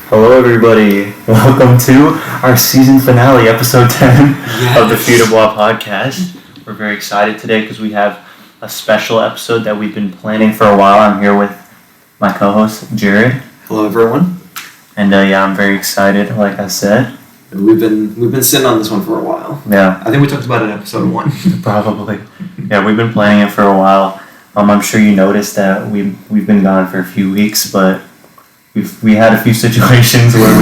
Hello, everybody. Welcome to our season finale, episode 10 of the Few de Bois podcast. We're very excited today because we have a special episode that we've been planning for a while. I'm here with my co-host, Jared. Hello, everyone. And I'm very excited, like I said. We've been sitting on this one for a while. Yeah. I think we talked about it in episode 1. Probably. Yeah, we've been planning it for a while. I'm sure you noticed that we've been gone for a few weeks, but we had a few situations where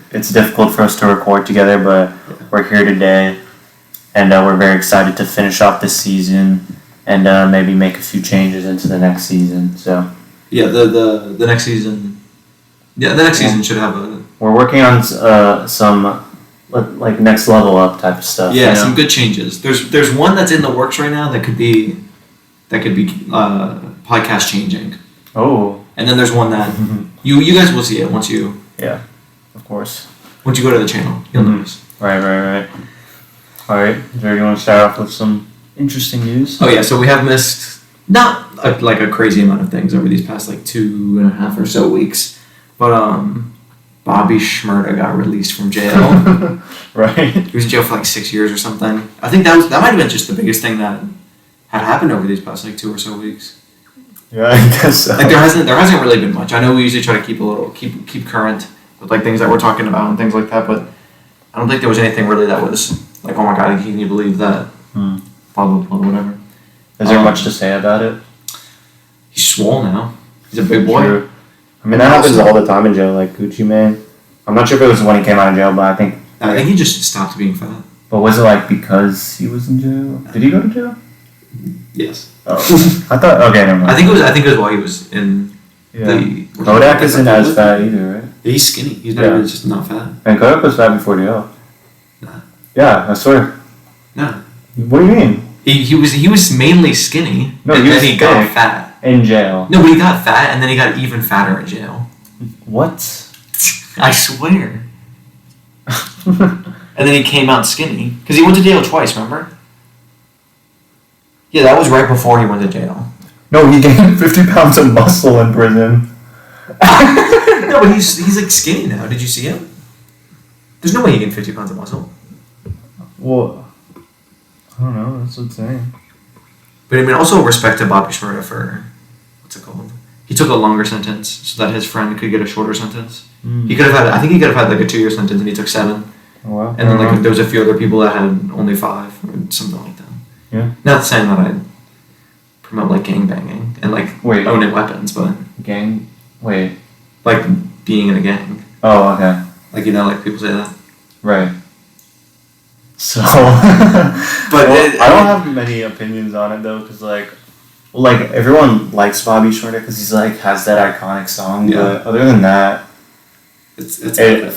it's difficult for us to record together, but we're here today, and we're very excited to finish off this season and maybe make a few changes into the next season. So yeah, the next season. Yeah, the next season should have a. We're working on some like next level up type of stuff. Yeah, some good changes. There's one that's in the works right now that could be podcast changing. Oh. And then there's one that you guys will see it once you. Yeah, of course. Once you go to the channel, you'll notice. Right. All right, Jerry, you want to start off with some interesting news? Oh yeah, so we have missed not a crazy amount of things over these past 2.5 or so weeks, but Bobby Schmurder got released from jail. Right. He was in jail for 6 years or something. I think that might have been just the biggest thing that had happened over these past 2 or so weeks. Yeah, I guess so. There hasn't really been much. I know we usually try to keep current with things that we're talking about and things like that, but I don't think there was anything really that was oh my god, can you believe that? Blah blah blah, whatever. Is there much to say about it? He's swole now. He's a big boy. True. I mean, that happens all the time in jail, like Gucci Mane. I'm not sure if it was when he came out of jail, but I think he just stopped being fat. But was it because he was in jail? Did he go to jail? Yes. Oh, I thought. Okay, never mind. I think it was while he was in the. Kodak isn't as fat either, right? Yeah, he's skinny. He's not even just not fat. And Kodak was fat before jail. Nah. Yeah, I swear. Nah. What do you mean? He was mainly skinny. No, and then he got fat in jail. No, but he got fat and then he got even fatter in jail. What? I swear. And then he came out skinny because he went to jail twice. Remember? Yeah, that was right before he went to jail. No, he gained 50 pounds of muscle in prison. No, but he's skinny now. Did you see him? There's no way he gained 50 pounds of muscle. Well, I don't know. That's insane. But I mean, also respect to Bobby Schmurder for what's it called? He took a longer sentence so that his friend could get a shorter sentence. He could have had. I think he could have had a 2-year sentence, and he took 7. Oh, wow. And then there was a few other people that had only 5 or something like that. Yeah. Not saying that I promote gang banging and owning weapons, but Wait. Being in a gang. Oh, okay. People say that. Right. So, but I don't have many opinions on it though, because everyone likes Bobby Schmurder because he's has that iconic song. Yeah. But other than that, it's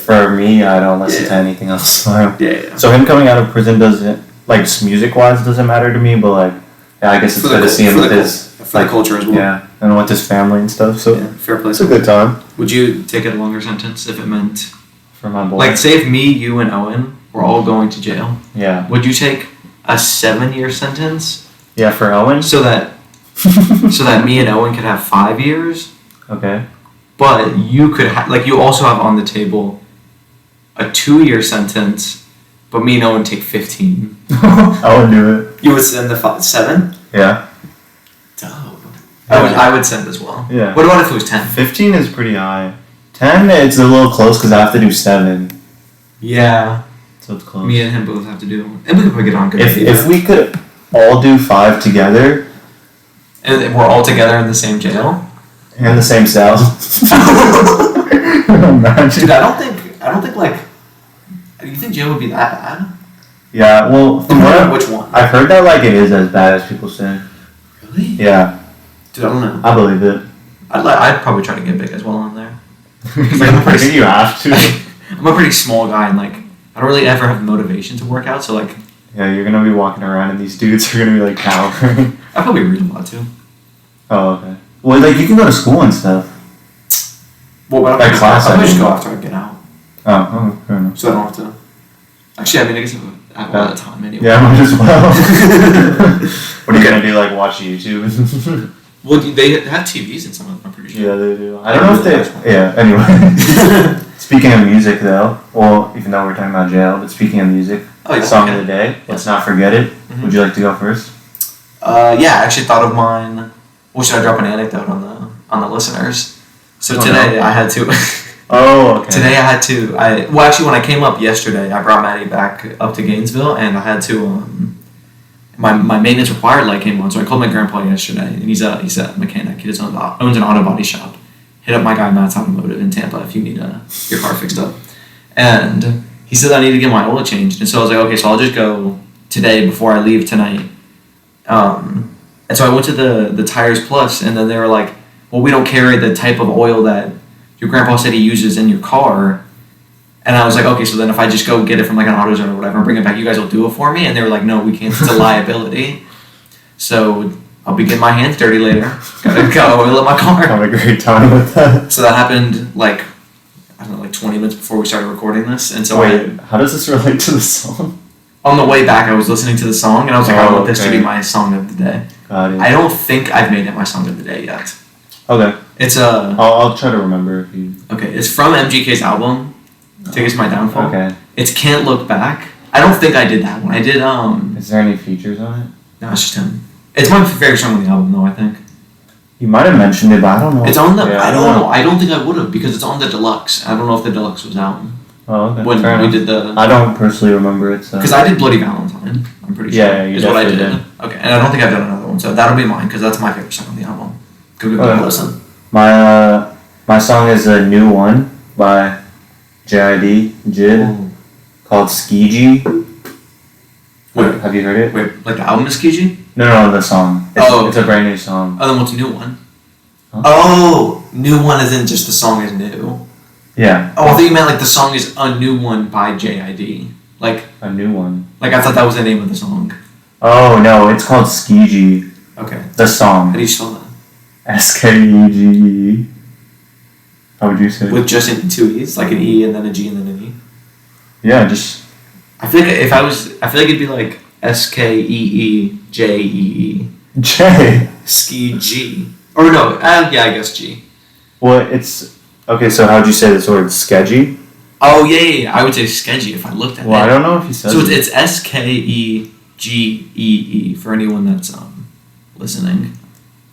for me, I don't listen to anything else. Yeah. So him coming out of prison doesn't music wise doesn't matter to me, but I guess it's good to see him with his for the culture as well. Yeah, and with his family and stuff. So fair play. It's a good time. Would you take a longer sentence if it meant for my boy? Say if me, you, and Owen were all going to jail. Yeah. Would you take a 7-year sentence? Yeah, for Owen. So that me and Owen could have 5 years. Okay. But you could you also have on the table a 2-year sentence, but me and Owen take 15. I would do it. You would send the 7? Yeah. Dope. I would send as well. Yeah. What about if it was 10? 15 is pretty high. 10, it's a little close because I have to do 7. Yeah. So it's close. Me and him both have to do. And we could probably get on good. If we could all do 5 together. And we're all together in the same jail? And the same cell. Imagine. Dude, I don't think do you think jail would be that bad? Yeah, well, which one? I've heard that it is as bad as people say. Really? Yeah. Dude, I don't know. I believe it. I'd probably try to get big as well on there. You have to. I'm a pretty small guy and I don't really ever have motivation to work out, so yeah, you're gonna be walking around and these dudes are gonna be cowering. I probably read a lot too. Oh, okay. Well, you can go to school and stuff. Well, but I'm just go after I get out. Oh, fair enough. So I don't have to. Actually, I guess I have a lot of time anyway. Yeah, might as well. What are you gonna do? Watch YouTube? Well, they have TVs in some of them. I'm pretty pretty sure. Yeah, they do. I don't know if they. Yeah. Anyway, speaking of music, though, well, even though we're talking about jail, but speaking of music, song of the day. Let's not forget it. Mm-hmm. Would you like to go first? Yeah, I actually thought of mine. Well, should I drop an anecdote on the listeners? So today I had to. Oh, okay. Today I had to. Actually, when I came up yesterday, I brought Maddie back up to Gainesville, and I had to. My maintenance required light came on, so I called my grandpa yesterday, and he's a mechanic. He owns an auto body shop. Hit up my guy Matt's Automotive in Tampa if you need your car fixed up. And he said I need to get my oil changed, and so I was like, okay, so I'll just go today before I leave tonight. And so I went to the Tires Plus, and then they were like, well, we don't carry the type of oil that your grandpa said he uses in your car. And I was like, okay, so then if I just go get it from like an AutoZone or whatever and bring it back, you guys will do it for me? And they were like, no, we can't. It's a liability. So I'll be getting my hands dirty later. Gotta oil up my car. Have a great time with that. So that happened like 20 minutes before we started recording this. And so how does this relate to the song? On the way back, I was listening to the song, and I was like, I want this to be my song of the day. Got it. I don't think I've made it my song of the day yet. Okay. It's I'll try to remember if you. Okay, it's from MGK's album. Tickets My Downfall. Okay. It's Can't Look Back. I don't think I did that one. I did Is there any features on it? No, it's just him. It's my favorite song on the album, though. I think. You might have mentioned it, but I don't know. It's on the. I don't know. I don't think I would have because it's on the deluxe. I don't know if the deluxe was out. Oh, okay. When we did the. I don't personally remember it. Because I did Bloody Valentine. I'm pretty sure. Yeah, you is what I did. did. Okay, and I don't think I've done another one, so that'll be mine because that's my favorite song on the album. Go give it a listen. My song is a new one by JID called Skiji. Wait, have you heard it? Wait, like the album is Skiji? No, the song. It's a brand new song. Oh, then what's a new one? Huh? Oh, new one isn't just the song is new. Yeah. Oh, I thought you meant like the song is a new one by JID. Like a new one. Like I thought that was the name of the song. Oh no, it's called Skiji. Okay. The song. How do you spell that? Skege. How would you say? With just two E's, like an E and then a G and then an E. Yeah, just. I feel like it'd be like SKEEJEE. J. Ski G. Or no, yeah, I guess G. Well, it's okay. So how'd you say this word? Skeggy. Oh yeah. I would say sketchy if I looked at it. Well, I don't know if you said. So it's SKEGEE for anyone that's listening.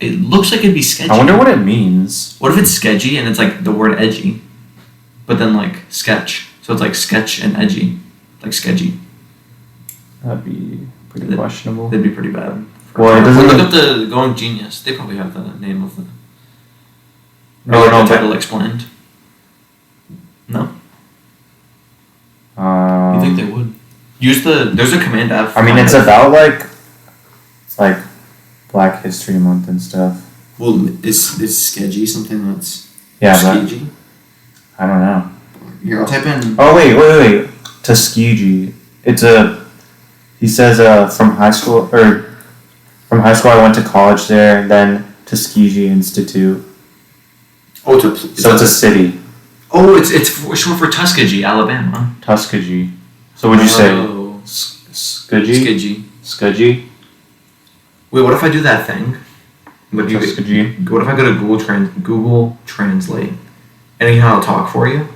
It looks like it'd be sketchy. I wonder what it means. What if it's sketchy and it's like the word edgy, but then like sketch, so it's like sketch and edgy, like sketchy. That'd be pretty questionable. That'd be pretty bad. Well, it doesn't. Look up the Going Genius. They probably have the name of the. No, the title explained. No. You think they would? There's a Command F. I mean, it's about like Black History Month and stuff. Well, is sketchy something that's sketchy? I don't know. Here, I'll type in. Oh wait. Tuskegee. He says from high school I went to college there, then Tuskegee Institute. Oh, it's a city. Oh, it's short for Tuskegee, Alabama. Tuskegee. So would you say Skegee? Skegee? Wait, what if I do that thing? Tuskegee. What if I go to Google Translate, and it can talk for you?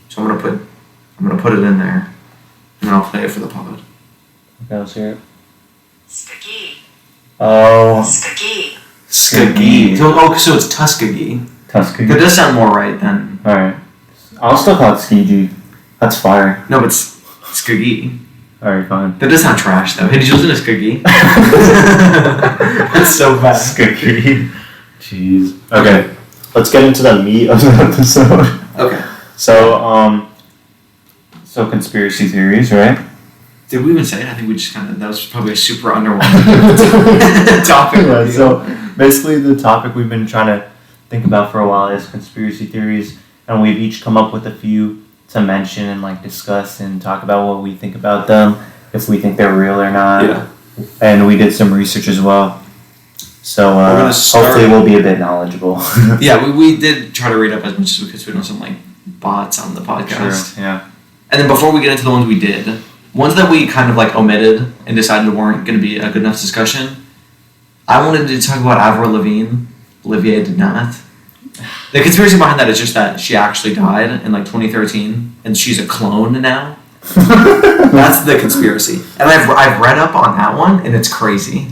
So I'm gonna put it in there, and then I'll play it for the pod. Okay, let's hear it. Skegee. Oh. Skegee. So it's Tuskegee. Tuskegee. That does sound more right than. All right. I'll still call it Skegee. That's fire. No, but it's Skegee. Alright, fine. That does sound trash, though. Hey, did you listen to Skegee? That's so bad. Skegee. Jeez. Okay. Let's get into the meat of the episode. Okay. So conspiracy theories, right? Did we even say it? I think we just that was probably a super underwhelming topic. Yeah, so basically the topic we've been trying to think about for a while is conspiracy theories, and we've each come up with a few to mention and discuss and talk about what we think about them, if we think they're real or not. Yeah. And we did some research as well. So hopefully we'll be a bit knowledgeable. Yeah, we did try to read up as much as we could so we don't sound like bots on the podcast. Sure, yeah. And then before we get into the ones we did, ones that we kind of omitted and decided weren't going to be a good enough discussion, I wanted to talk about Avril Lavigne. Olivier did not. The conspiracy behind that is just that she actually died in like 2013, and she's a clone now. That's the conspiracy, and I've read up on that one, and it's crazy.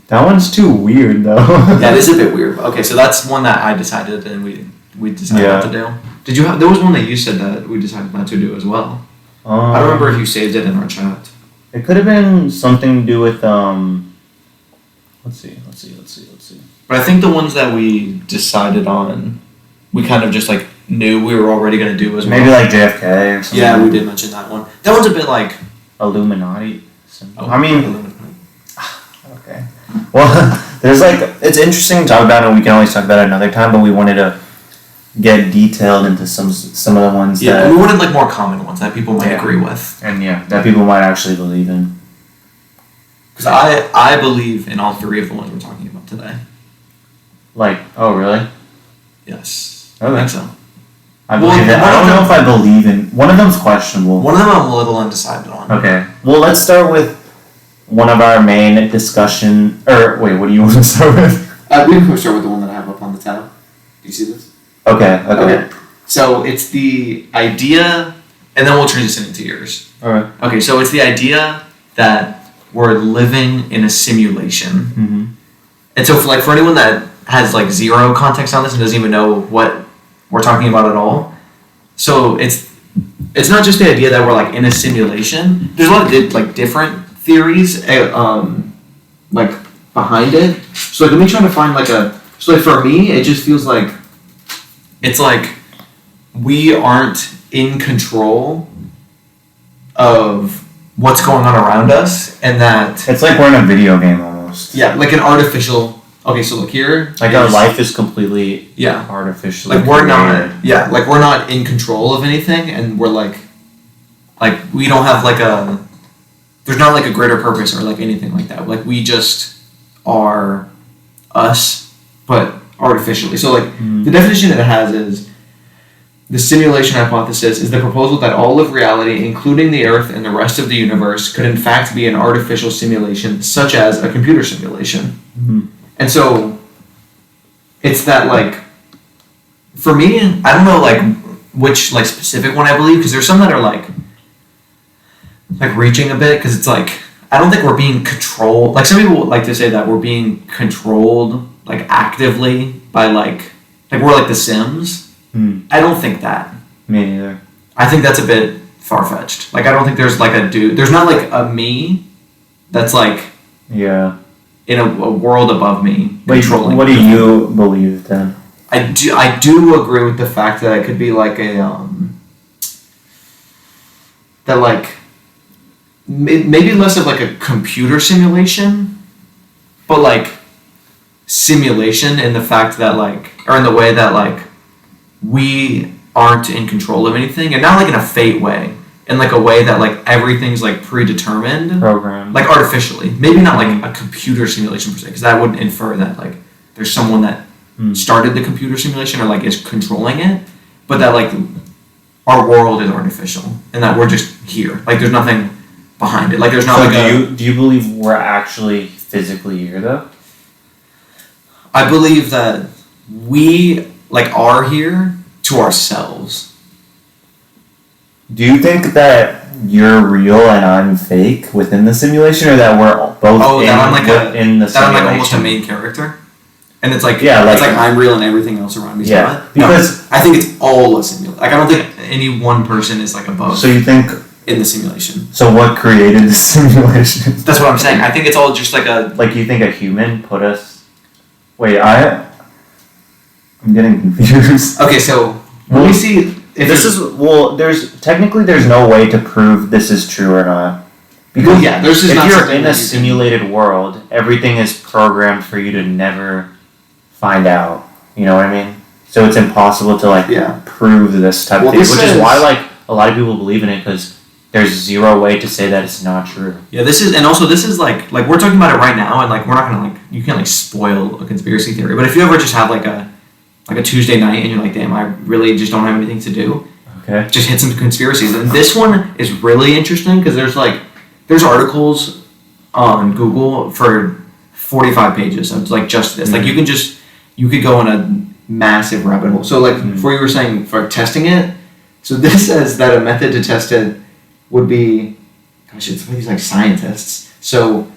That one's too weird, though. Yeah, it is a bit weird. Okay, so that's one that I decided, and we decided not to do. Did you have? There was one that you said that we decided not to do as well. I don't remember if you saved it in our chat. It could have been something to do with Let's see. But I think the ones that we decided on, we kind of just like knew we were already going to do as well. Maybe like JFK or something. Yeah, we did mention that one. That one's a bit like Illuminati. Oh, I mean, okay. Well, there's like, it's interesting to talk about, and we can always talk about it another time, but we wanted to get detailed into some of the ones that... we wanted like more common ones that people might agree with. And that people might actually believe in. Because I believe in all three of the ones we're talking about today. Like, oh really? Yes. Okay. I think so. I believe it. I don't know if I believe in... One of them's questionable. One of them I'm a little undecided on. Okay. Well, let's start with one of our main discussion... Or, wait, what do you want to start with? We can start with the one that I have up on the tab. Do you see this? Okay. So it's the idea... And then we'll transition into yours. Alright. Okay, so it's the idea that we're living in a simulation. Mm-hmm. And so for anyone that has like zero context on this and doesn't even know what we're talking about at all, so it's not just the idea that we're like in a simulation. There's a lot of like different theories like behind it. So like let me try to find like so like for me it just feels like it's like we aren't in control of what's going on around us, and that It's like we're in a video game almost. yeah, like an artificial. Okay, so look here. Like our life is completely artificial. Like we're not in control of anything, and we're like we don't have like there's not like a greater purpose or like anything like that. Like we just are us, but artificially. So like the definition that it has is the simulation hypothesis is the proposal that all of reality, including the Earth and the rest of the universe, could in fact be an artificial simulation, such as a computer simulation. Mm-hmm. And so, it's that like, for me, I don't know like which like specific one I believe, because there's some that are like reaching a bit, because it's like, I don't think we're being controlled. Like some people like to say that we're being controlled like actively by like we're like the Sims. I don't think that. Me neither. I think that's a bit far-fetched. Like I don't think there's like a dude. There's not like a me that's like in a world above me controlling. What do you believe then? I do agree with the fact that it could be like a that like maybe less of like a computer simulation, but like simulation in the fact that like, or in the way that like we aren't in control of anything, and not like in a fate way, in like a way that like everything's like predetermined, Programmed, like artificially. Maybe not like a computer simulation per se, because that would infer that like there's someone that started the computer simulation or like is controlling it, but that like our world is artificial and that we're just here. Like there's nothing behind it. Like there's not like do you believe we're actually physically here though? I believe that we like are here to ourselves. Do you think that you're real and I'm fake within the simulation, or that we're both in the simulation? That I'm like almost a main character? And it's like, it's like I'm real and everything else around me is not. Because I think it's all a simulation. Like I don't think any one person is like above. So you think in the simulation? So what created the simulation? That's what I'm saying. I think it's all just like a. Like you think a human put us? Wait, I'm getting confused. Okay, so let me see. There's no way to prove this is true or not. Because there's just if you're in a simulated world, everything is programmed for you to never find out. You know what I mean? So it's impossible to prove this type of thing, which is why like a lot of people believe in it, because there's zero way to say that it's not true. Yeah, this is like we're talking about it right now, and like we're not gonna you can't like spoil a conspiracy theory. But if you ever just have like a Tuesday night and you're like, damn, I really just don't have anything to do. Okay. Just hit some conspiracies, and this one is really interesting because there's articles on Google for 45 pages of like just this. Mm-hmm. Like you could go on a massive rabbit hole. So like before you were saying for testing it, so this says that a method to test it would be, gosh, it's these like scientists. So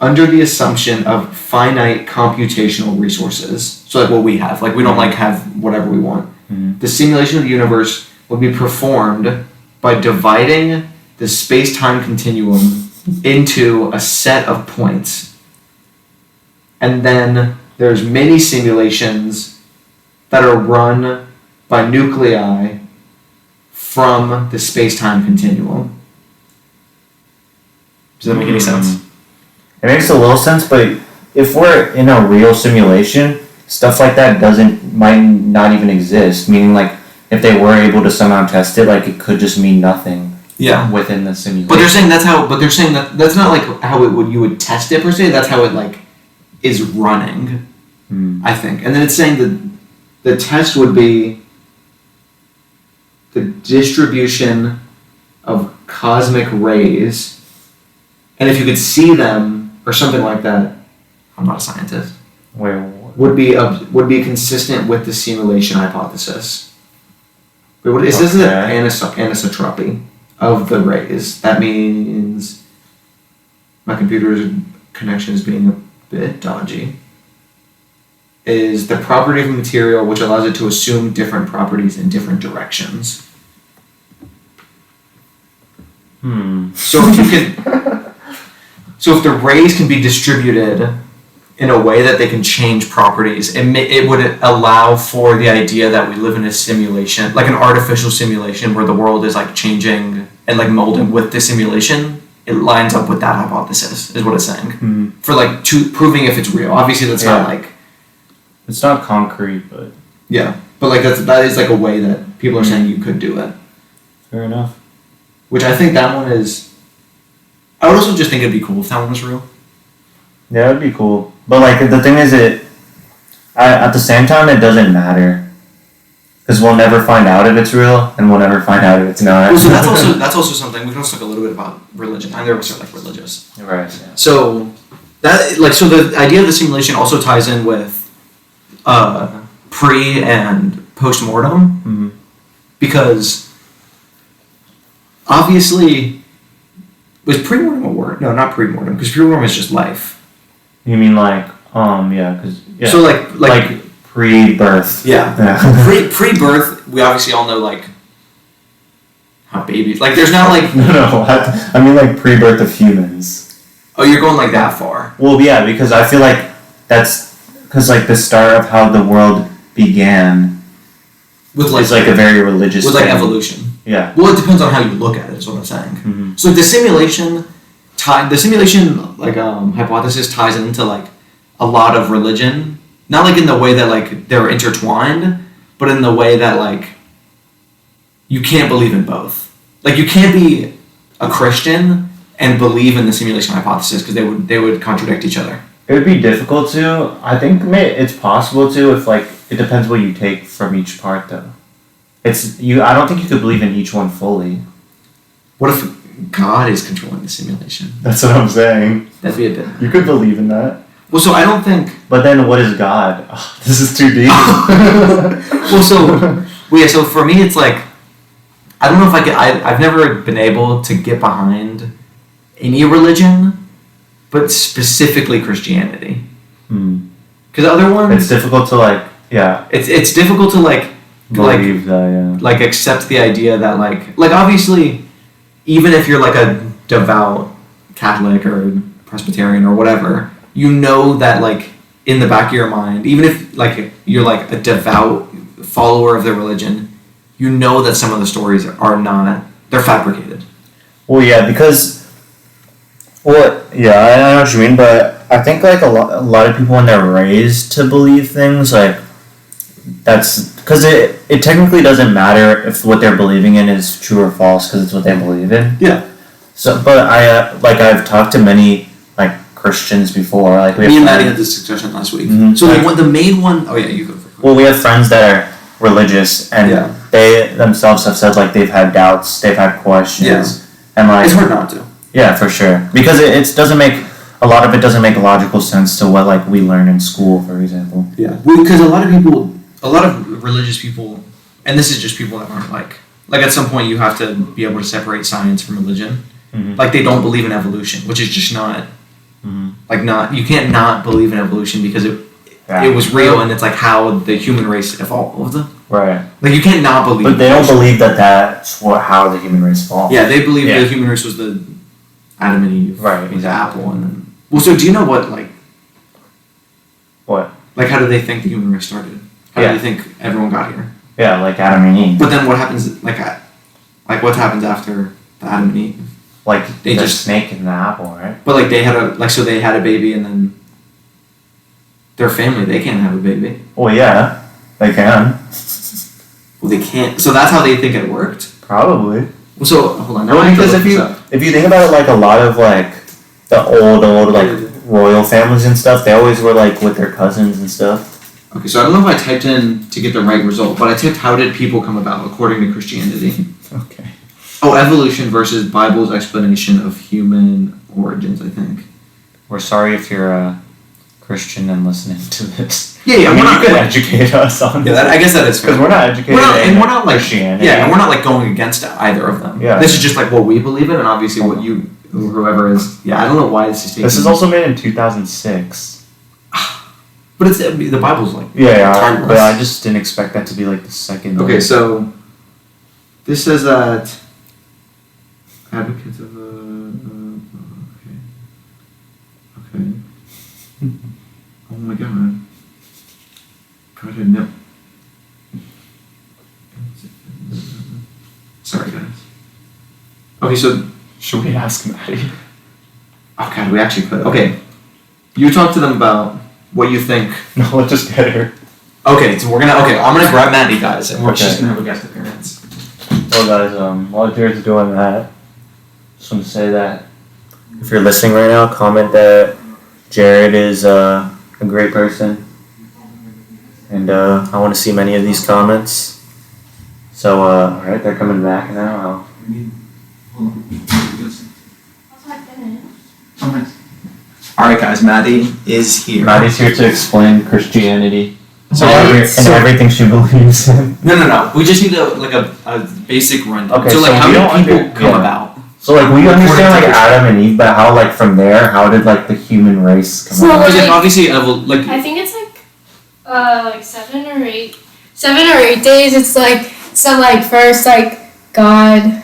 under the assumption of finite computational resources, so like what we have, like we don't like have whatever we want. The simulation of the universe would be performed by dividing the space-time continuum into a set of points. And then there's many simulations that are run by nuclei from the space-time continuum. Does that make any sense? It makes a little sense, but if we're in a real simulation, stuff like that might not even exist. Meaning, like, if they were able to somehow test it, like, it could just mean nothing. Yeah. Within the simulation. But they're saying that's not like how you would test it per se. That's how it like is running. I think, and then it's saying that the test would be the distribution of cosmic rays, and if you could see them or something like that. I'm not a scientist. Would be consistent with the simulation hypothesis. Wait, what is this? Is anisotropy of the rays. That means my computer's connection is being a bit dodgy. Is the property of a material which allows it to assume different properties in different directions. So if the rays can be distributed in a way that they can change properties, it would allow for the idea that we live in a simulation, like an artificial simulation where the world is like changing and like molding with the simulation. It lines up with that hypothesis, is what it's saying. For like proving if it's real. Obviously that's not like... It's not concrete, but... Yeah, but like that is like a way that people are saying you could do it. Fair enough. Which I think that one is... I would also just think it'd be cool if that one was real. Yeah, it'd be cool. But like the thing is, at the same time, it doesn't matter, because we'll never find out if it's real, and we'll never find out if it's not. Well, so that's also something we can also talk a little bit about religion. Neither of us are like religious, right? Yeah. So the idea of the simulation also ties in with pre and post-mortem, because obviously was pre-mortem a word? No, not pre-mortem, because pre-mortem is just life. You mean like, because So like pre-birth. Yeah. Pre-birth, we obviously all know like how babies, like there's not like... No, I mean like pre-birth of humans. Oh, you're going like that far. Well, yeah, because I feel like that's, because like the start of how the world began with like, is like a very religious with thing. like evolution. Yeah. Well, it depends on how you look at it, is what I'm saying. So the simulation like hypothesis ties into like a lot of religion, not like in the way that like they're intertwined, but in the way that like you can't believe in both. Like you can't be a Christian and believe in the simulation hypothesis, because they would contradict each other. It would be difficult to. I think it's possible to, if like it depends what you take from each part though. I don't think you could believe in each one fully. What if God is controlling the simulation? That's what I'm saying. That'd be a bit... You could believe in that. Well, so I don't think... But then what is God? Oh, this is too deep. So for me it's like, I don't know if I've never been able to get behind any religion, but specifically Christianity. Because other ones... It's difficult to like, yeah. It's difficult to like... Believe that, yeah. Like accept the idea that like obviously, even if you're like a devout Catholic or Presbyterian or whatever, you know that like in the back of your mind, even if like you're like a devout follower of their religion, you know that some of the stories are not, they're fabricated. Well, yeah, because, well, yeah, I know what you mean, but I think like a lot of people when they're raised to believe things, like that's because it technically doesn't matter if what they're believing in is true or false, because it's what they believe in. Yeah. So, but I've talked to many like Christians before. Like me and Maddie had this discussion last week. So like the main one, oh yeah, you go. Well, we have friends that are religious, and they themselves have said like they've had doubts, they've had questions, and like it's hard not to. Yeah, for sure, because it doesn't make a lot of it doesn't make logical sense to what like we learn in school, for example. Yeah, well, because a lot of people a lot of religious people, and this is just people that aren't like at some point you have to be able to separate science from religion. Mm-hmm. Like they don't believe in evolution, which is just not Mm-hmm. you can't not believe in evolution because it was real and it's like how the human race evolved. Right. Like you can't not believe. But they don't believe that that's how the human race evolved. Yeah, they believe the human race was the Adam and Eve. Right. Was apple and then. Well, so do you know what like? What? Like how do they think the human race started? How do they think everyone got here? Yeah, like Adam and Eve. But then what happens? Like what happens after the Adam and Eve? Like they the just snake and the apple, right? But like they had they had a baby and then their family they can't have a baby. Well, yeah, they can. Well, they can't. So that's how they think it worked. Probably. Well, so hold on. No, because if you think about it, like a lot of like the old like royal families and stuff, they always were like with their cousins and stuff. Okay, so I don't know if I typed in to get the right result, but I typed how did people come about according to Christianity. Okay. Oh, evolution versus Bible's explanation of human origins, I think. We're sorry if you're a Christian and listening to this. Yeah, I mean, we're not you could educate us on this. I guess that is fair. Because we're not educated and we're not like Christianity. Yeah, and we're not like going against either of them. Yeah. This is just like what we believe in, and obviously what you, whoever is. Yeah, I don't know why this is taking. This is also made in 2006. But the Bible's like timeless. But I just didn't expect that to be like the second. Okay, so this says that advocates of okay. Oh my god. God, I didn't know. Sorry, guys. Okay, so should we ask Maddie? Oh god, we actually could. Okay, you talk to them about what you think. No, let's just get her. Okay, so I'm gonna grab Maddie, guys, and we're just gonna have a guest appearance. Well, guys, while Jared's doing that, just want to say that if you're listening right now, comment that Jared is a great person, and I want to see many of these comments. So, alright, they're coming back now. Alright, guys, Maddie is here. Maddie's here to explain Christianity. So, everything she believes in. No. We just need a basic rundown. Okay, so so how we did don't people come about? So like we understand like Adam and Eve, but how like from there, how did like the human race come about? Because obviously, I think it's like 7 or 8 days. It's like so like first like God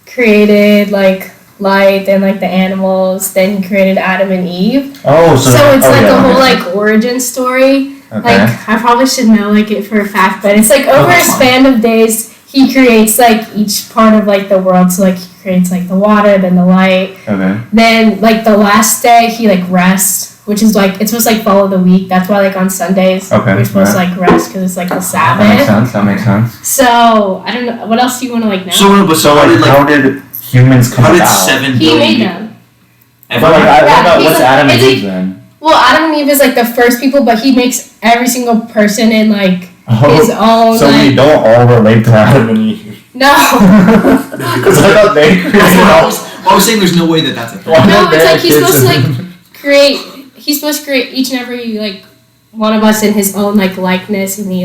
created like light and like the animals, then he created Adam and Eve. Oh, so it's like yeah, a whole like origin story. Okay. Like I probably should know like it for a fact, but it's like over a span of days he creates like each part of like the world. So like he creates like the water, then the light. Okay. Then like the last day he like rests, which is like it's supposed to like follow the week. That's why like on Sundays we're supposed to like rest because it's like the Sabbath. That makes sense. So I don't know what else do you want to like know. So how did humans come about? 7 he billion made people? them. But like I don't know what's Adam and Eve then? Well, Adam and Eve is like the first people, but he makes every single person in like his own. So like, we don't all relate to Adam and Eve. No. Because I thought they created I was saying there's no way that's a thing. No, it's like he's supposed to like create. He's supposed to create each and every like one of us in his own like likeness, and he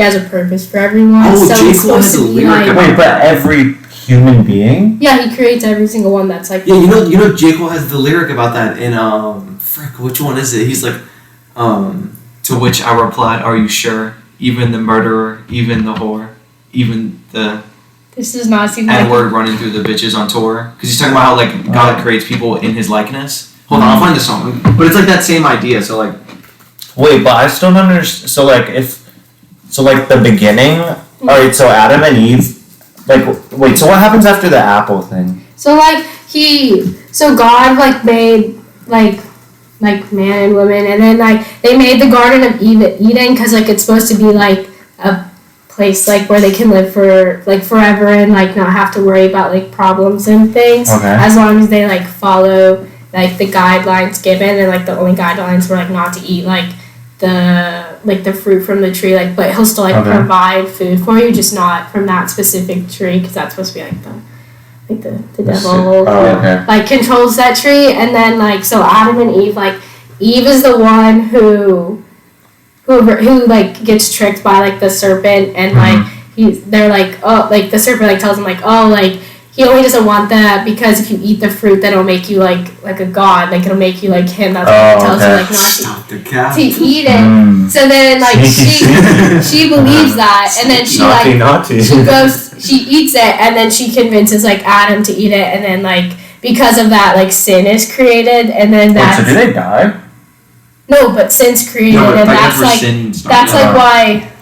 has a purpose for everyone. Oh, so he's J. Cole supposed has a to be lyric like. Wait, but every human being? Yeah, he creates every single one that's like. Yeah, you know, J. Cole has the lyric about that in which one is it? He's like, to which I replied, "Are you sure? Even the murderer, even the whore, even the." This does not seem and like. word running through the bitches on tour because he's talking about how like God creates people in His likeness. Hold on, I'll find the song, but it's like that same idea. So like, wait, but I still don't understand. So like the beginning. All right, so Adam and Eve. Like, wait, so what happens after the apple thing? So God like made like man and woman, and then like they made the Garden of Eden because like it's supposed to be like a place like where they can live for like forever and like not have to worry about like problems and things. Okay. As long as they like follow like the guidelines given, and like the only guidelines were like not to eat like the fruit from the tree, like, but he'll still like provide food for you, just not from that specific tree because that's supposed to be like the devil like controls that tree. And then like so Adam and Eve, like Eve is the one who who like gets tricked by like the serpent, and like they're like, oh, like the serpent like tells him like, oh, like he only doesn't want that because if you eat the fruit, then it'll make you like a god, like it'll make you like him. That's why he tells you like not to eat it. So then like she believes that, and then she she goes, she eats it, and then she convinces like Adam to eat it, and then like because of that like sin is created, and then that's. So do they die? No, but sin's created, and that's like why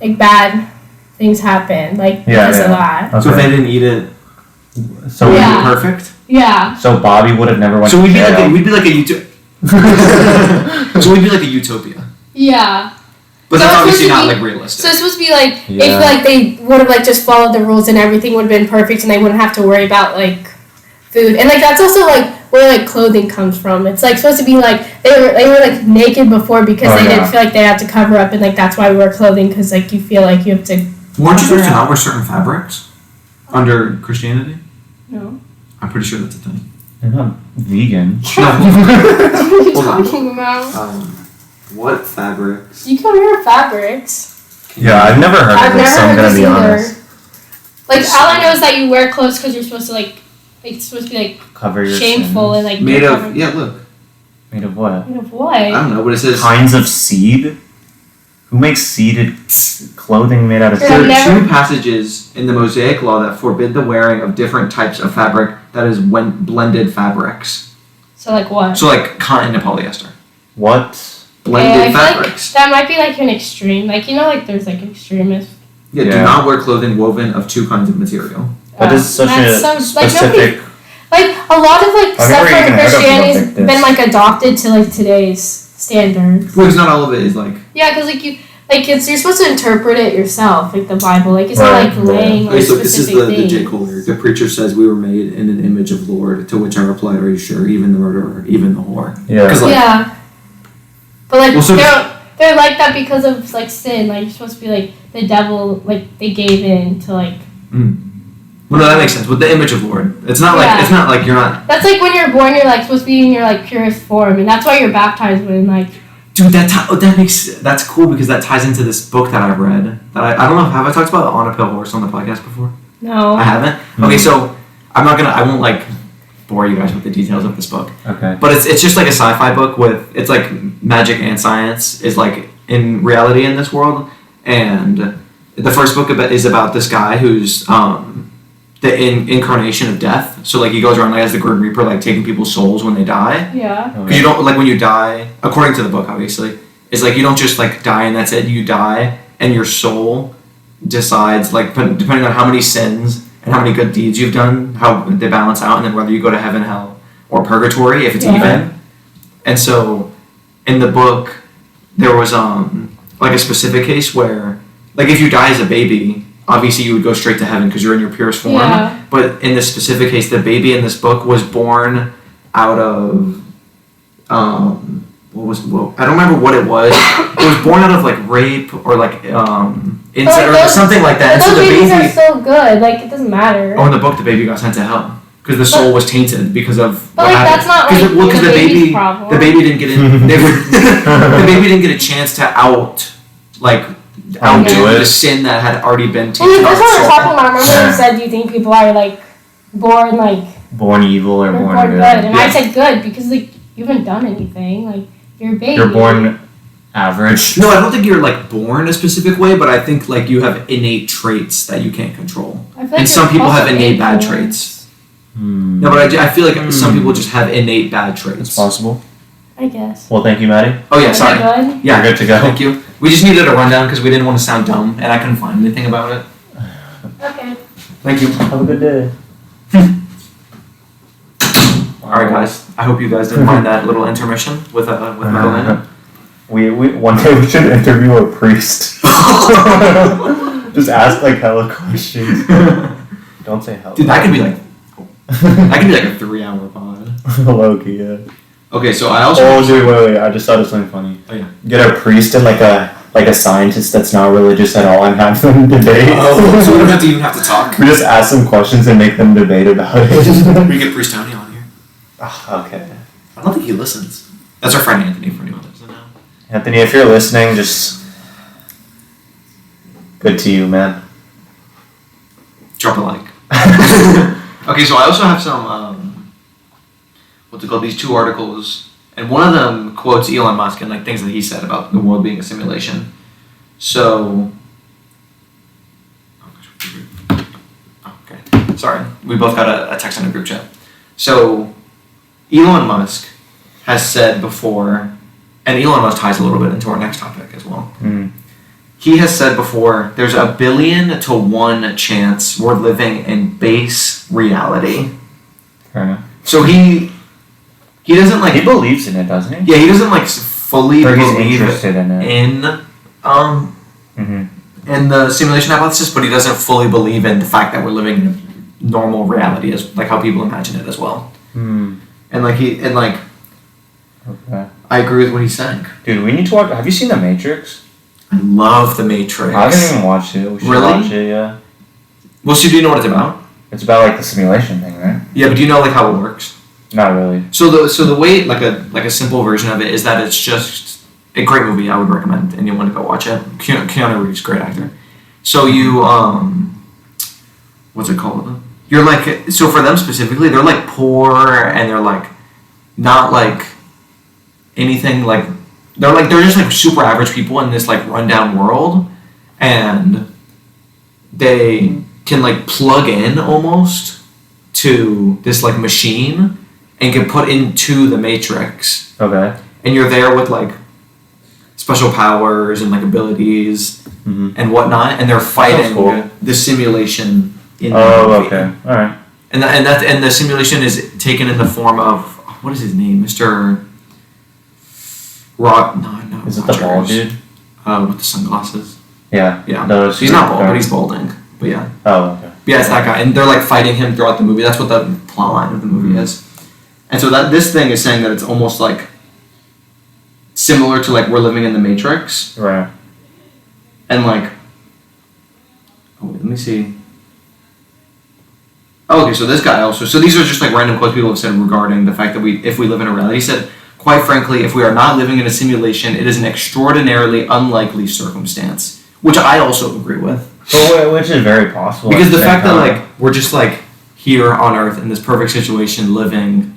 like bad things happen, like because of that. Okay. So if they didn't eat it, so we'd be perfect. Yeah. So Bobby would have never went. So we'd be like a utopia. So we'd be like a utopia. Yeah. But that's obviously not like realistic. So it's supposed to be like if like they would have like just followed the rules and everything would have been perfect and they wouldn't have to worry about like food, and like that's also like where like clothing comes from. It's like supposed to be like they were like naked before because they didn't feel like they had to cover up, and like that's why we wear clothing, because like you feel like you have to. Weren't you supposed to not wear certain fabrics under Christianity? No. I'm pretty sure that's a thing. They're not vegan. No. What are you talking about? What fabrics? You can wear fabrics. Yeah, I've never heard of this, so I'm gonna be honest. Like all I know is that you wear clothes because you're supposed to like it's supposed to be like cover your shameful sins. and like made of look. Made of what? Made of what? I don't know, but it says kinds of seed. Who makes seeded clothing made out of seed? There are 2 passages in the Mosaic Law that forbid the wearing of different types of fabric, that is when blended fabrics. So like what? So like cotton and polyester. What? Blended fabrics. Like that might be like an extreme. Like you know, like there's like extremists. Yeah, do not wear clothing woven of 2 kinds of material. That is such a specific. Like a lot of like stuff from Christianity's been like adopted to like today's standards. Well, because not all of it is like. Yeah, because like you. Like you're supposed to interpret it yourself, like the Bible. Like it's not like laying on specific this is the J. Cole lyric. The preacher says we were made in an image of Lord. To which I replied, "Are you sure? Even the murderer, even the whore." Yeah. Like, but like they're like that because of like sin. Like you're supposed to be like the devil. Like they gave in to like. Well, no, that makes sense. With the image of Lord, it's not like you're not. That's like when you're born, you're like supposed to be in your like purest form, and that's why you're baptized when like. Dude, that's cool because that ties into this book that I've read. That I don't know, have I talked about On a Pale Horse on the podcast before? No. I haven't? Mm-hmm. Okay, so I won't like bore you guys with the details of this book. Okay. But it's just like a sci-fi book with, it's like magic and science is like in reality in this world. And the first book is about this guy who's the incarnation of death. So like he goes around like as the Grim Reaper, like taking people's souls when they die. Yeah. Because you don't, like when you die, according to the book obviously, it's like you don't just like die and that's it. You die and your soul decides, like depending on how many sins and how many good deeds you've done, how they balance out, and then whether you go to heaven, hell, or purgatory if it's even. And so in the book there was like a specific case where like if you die as a baby, obviously you would go straight to heaven because you're in your purest form. Yeah. But in this specific case, the baby in this book was born out of I don't remember what it was. It was born out of like rape or like incest or something like that. And so the babies are so good, like it doesn't matter. Oh, in the book, the baby got sent to hell because the soul was tainted because of. But what like happened. that's not like the baby's problem. The baby didn't get in. The baby didn't get a chance to outdo the sin that had already been tainted. That's what we're talking about. Remember you said, do you think people are like born evil or born good? And I said good because like you haven't done anything. Like you're a baby. You're born average. No, I don't think you're like born a specific way, but I think like you have innate traits that you can't control. I feel like and some people have innate bad traits. No, but I feel like some people just have innate bad traits. It's possible. I guess. Well, thank you, Maddie. Oh yeah, sorry. Good? Yeah, you're good to go. Thank you. We just needed a rundown because we didn't want to sound dumb, and I couldn't find anything about it. Okay. Thank you. Have a good day. All right, guys. I hope you guys didn't mind that little intermission with Madeline. We one day we should interview a priest. Just ask like hella questions. Don't say hella. Dude, that could be like a 3-hour pod. Low-key, yeah. Okay, so I also. Oh, dude, wait! I just thought of something funny. Oh yeah. Get a priest and like a scientist that's not religious at all and have them debate. Oh, so we don't have to even have to talk. We just ask them questions and make them debate about it. We get Priest Tony on here. Okay. I don't think he listens. That's our friend Anthony for anyone that doesn't know. Anthony, if you're listening, just good to you, man. Drop a like. Okay, so I also have some, what's it called, these 2 articles, and one of them quotes Elon Musk and like things that he said about the world being a simulation. So, okay, sorry, we both got a text in a group chat. So, Elon Musk has said before, and Elon Musk ties a little bit into our next topic as well. He has said before, there's a 1,000,000,000 to 1 chance we're living in base reality. Fair enough. So he doesn't like. He believes in it, doesn't he? Yeah, he doesn't like fully Or he's believe interested in it. In the simulation hypothesis, but he doesn't fully believe in the fact that we're living in a normal reality as like how people imagine it as well. And like Okay. I agree with what he's saying. Dude, we need to watch. Have you seen The Matrix? I love The Matrix. I haven't even watched it. We should Really? watch it, yeah. Well, so do you know what it's about? It's about like the simulation thing, right? Yeah, but do you know like how it works? Not really. So the way like a simple version of it is that it's just a great movie. I would recommend anyone to go watch it. Keanu Reeves, great actor. So you what's it called? You're like, so for them specifically, they're like poor and they're like not like anything like they're just like super average people in this like rundown world, and they can like plug in almost to this like machine and get put into the Matrix. Okay. And you're there with like special powers and like abilities and whatnot, and they're fighting cool. the simulation in the movie. Okay. All right. And the simulation is taken in the form of, what is his name, Mr. Rock? No. Is it the bald dude? With the sunglasses. Yeah. Yeah. Those He's not bald, but he's balding. But yeah. Oh, okay. But yeah, it's that guy, and they're like fighting him throughout the movie. That's what the plot line of the movie is. And so that this thing is saying that it's almost like similar to like we're living in the Matrix. Right. And like, oh wait, let me see. Oh, okay, so this guy also. So these are just like random quotes people have said regarding the fact that if we live in a reality. He said, quite frankly, if we are not living in a simulation, it is an extraordinarily unlikely circumstance, which I also agree with. But which is very possible. Because the fact that like we're just like here on Earth in this perfect situation, living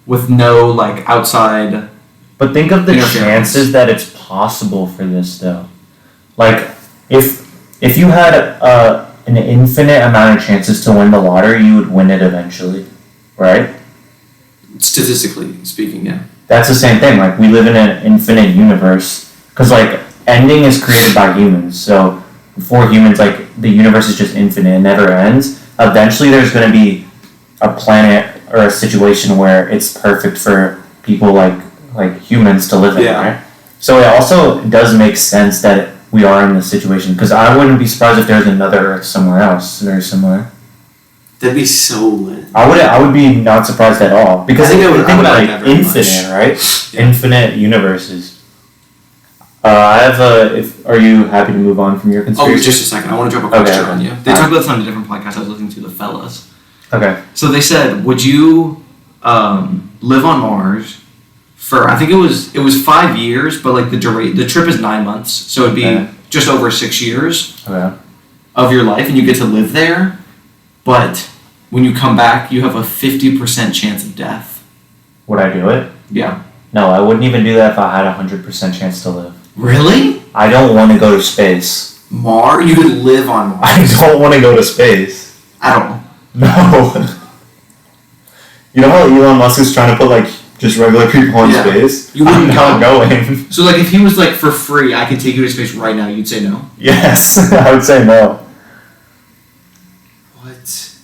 with no like outside. But think of the interference. chances that it's possible for this though. Like if you had an infinite amount of chances to win the lottery, you would win it eventually, right? Statistically speaking, yeah. That's the same thing. Like we live in an infinite universe because like ending is created by humans. So before humans, like the universe is just infinite, it never ends. Eventually, there's going to be a planet or a situation where it's perfect for people like humans to live in, right? So it also does make sense that we are in this situation because I wouldn't be surprised if there's another Earth somewhere else very similar. That'd be so lit. I would be not surprised at all because think about like like infinite, right? Yeah. Infinite universes. Are you happy to move on from your conspiracy? Oh, just a second. I want to drop a question on you. They talked about this on a different podcast I was listening to, the fellas. Okay. So they said, would you live on Mars for, I think it was 5 years, but like the trip is 9 months, so it'd be just over 6 years of your life, and you get to live there, but when you come back, you have a 50% chance of death. Would I do it? Yeah. No, I wouldn't even do that if I had a 100% chance to live. Really? I don't want to go to space. Mars? You could live on Mars. I don't want to go to space. I don't. No. You know how Elon Musk is trying to put like just regular people in space? You wouldn't I'm not going. So like if he was like for free, I can take you to space right now, you'd say no? Yes, I would say no. What?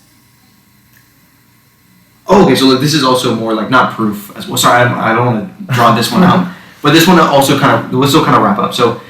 Oh, okay, so like this is also more like not proof as well. Sorry, I don't want to draw this one out, but this one also kind of wrap up. So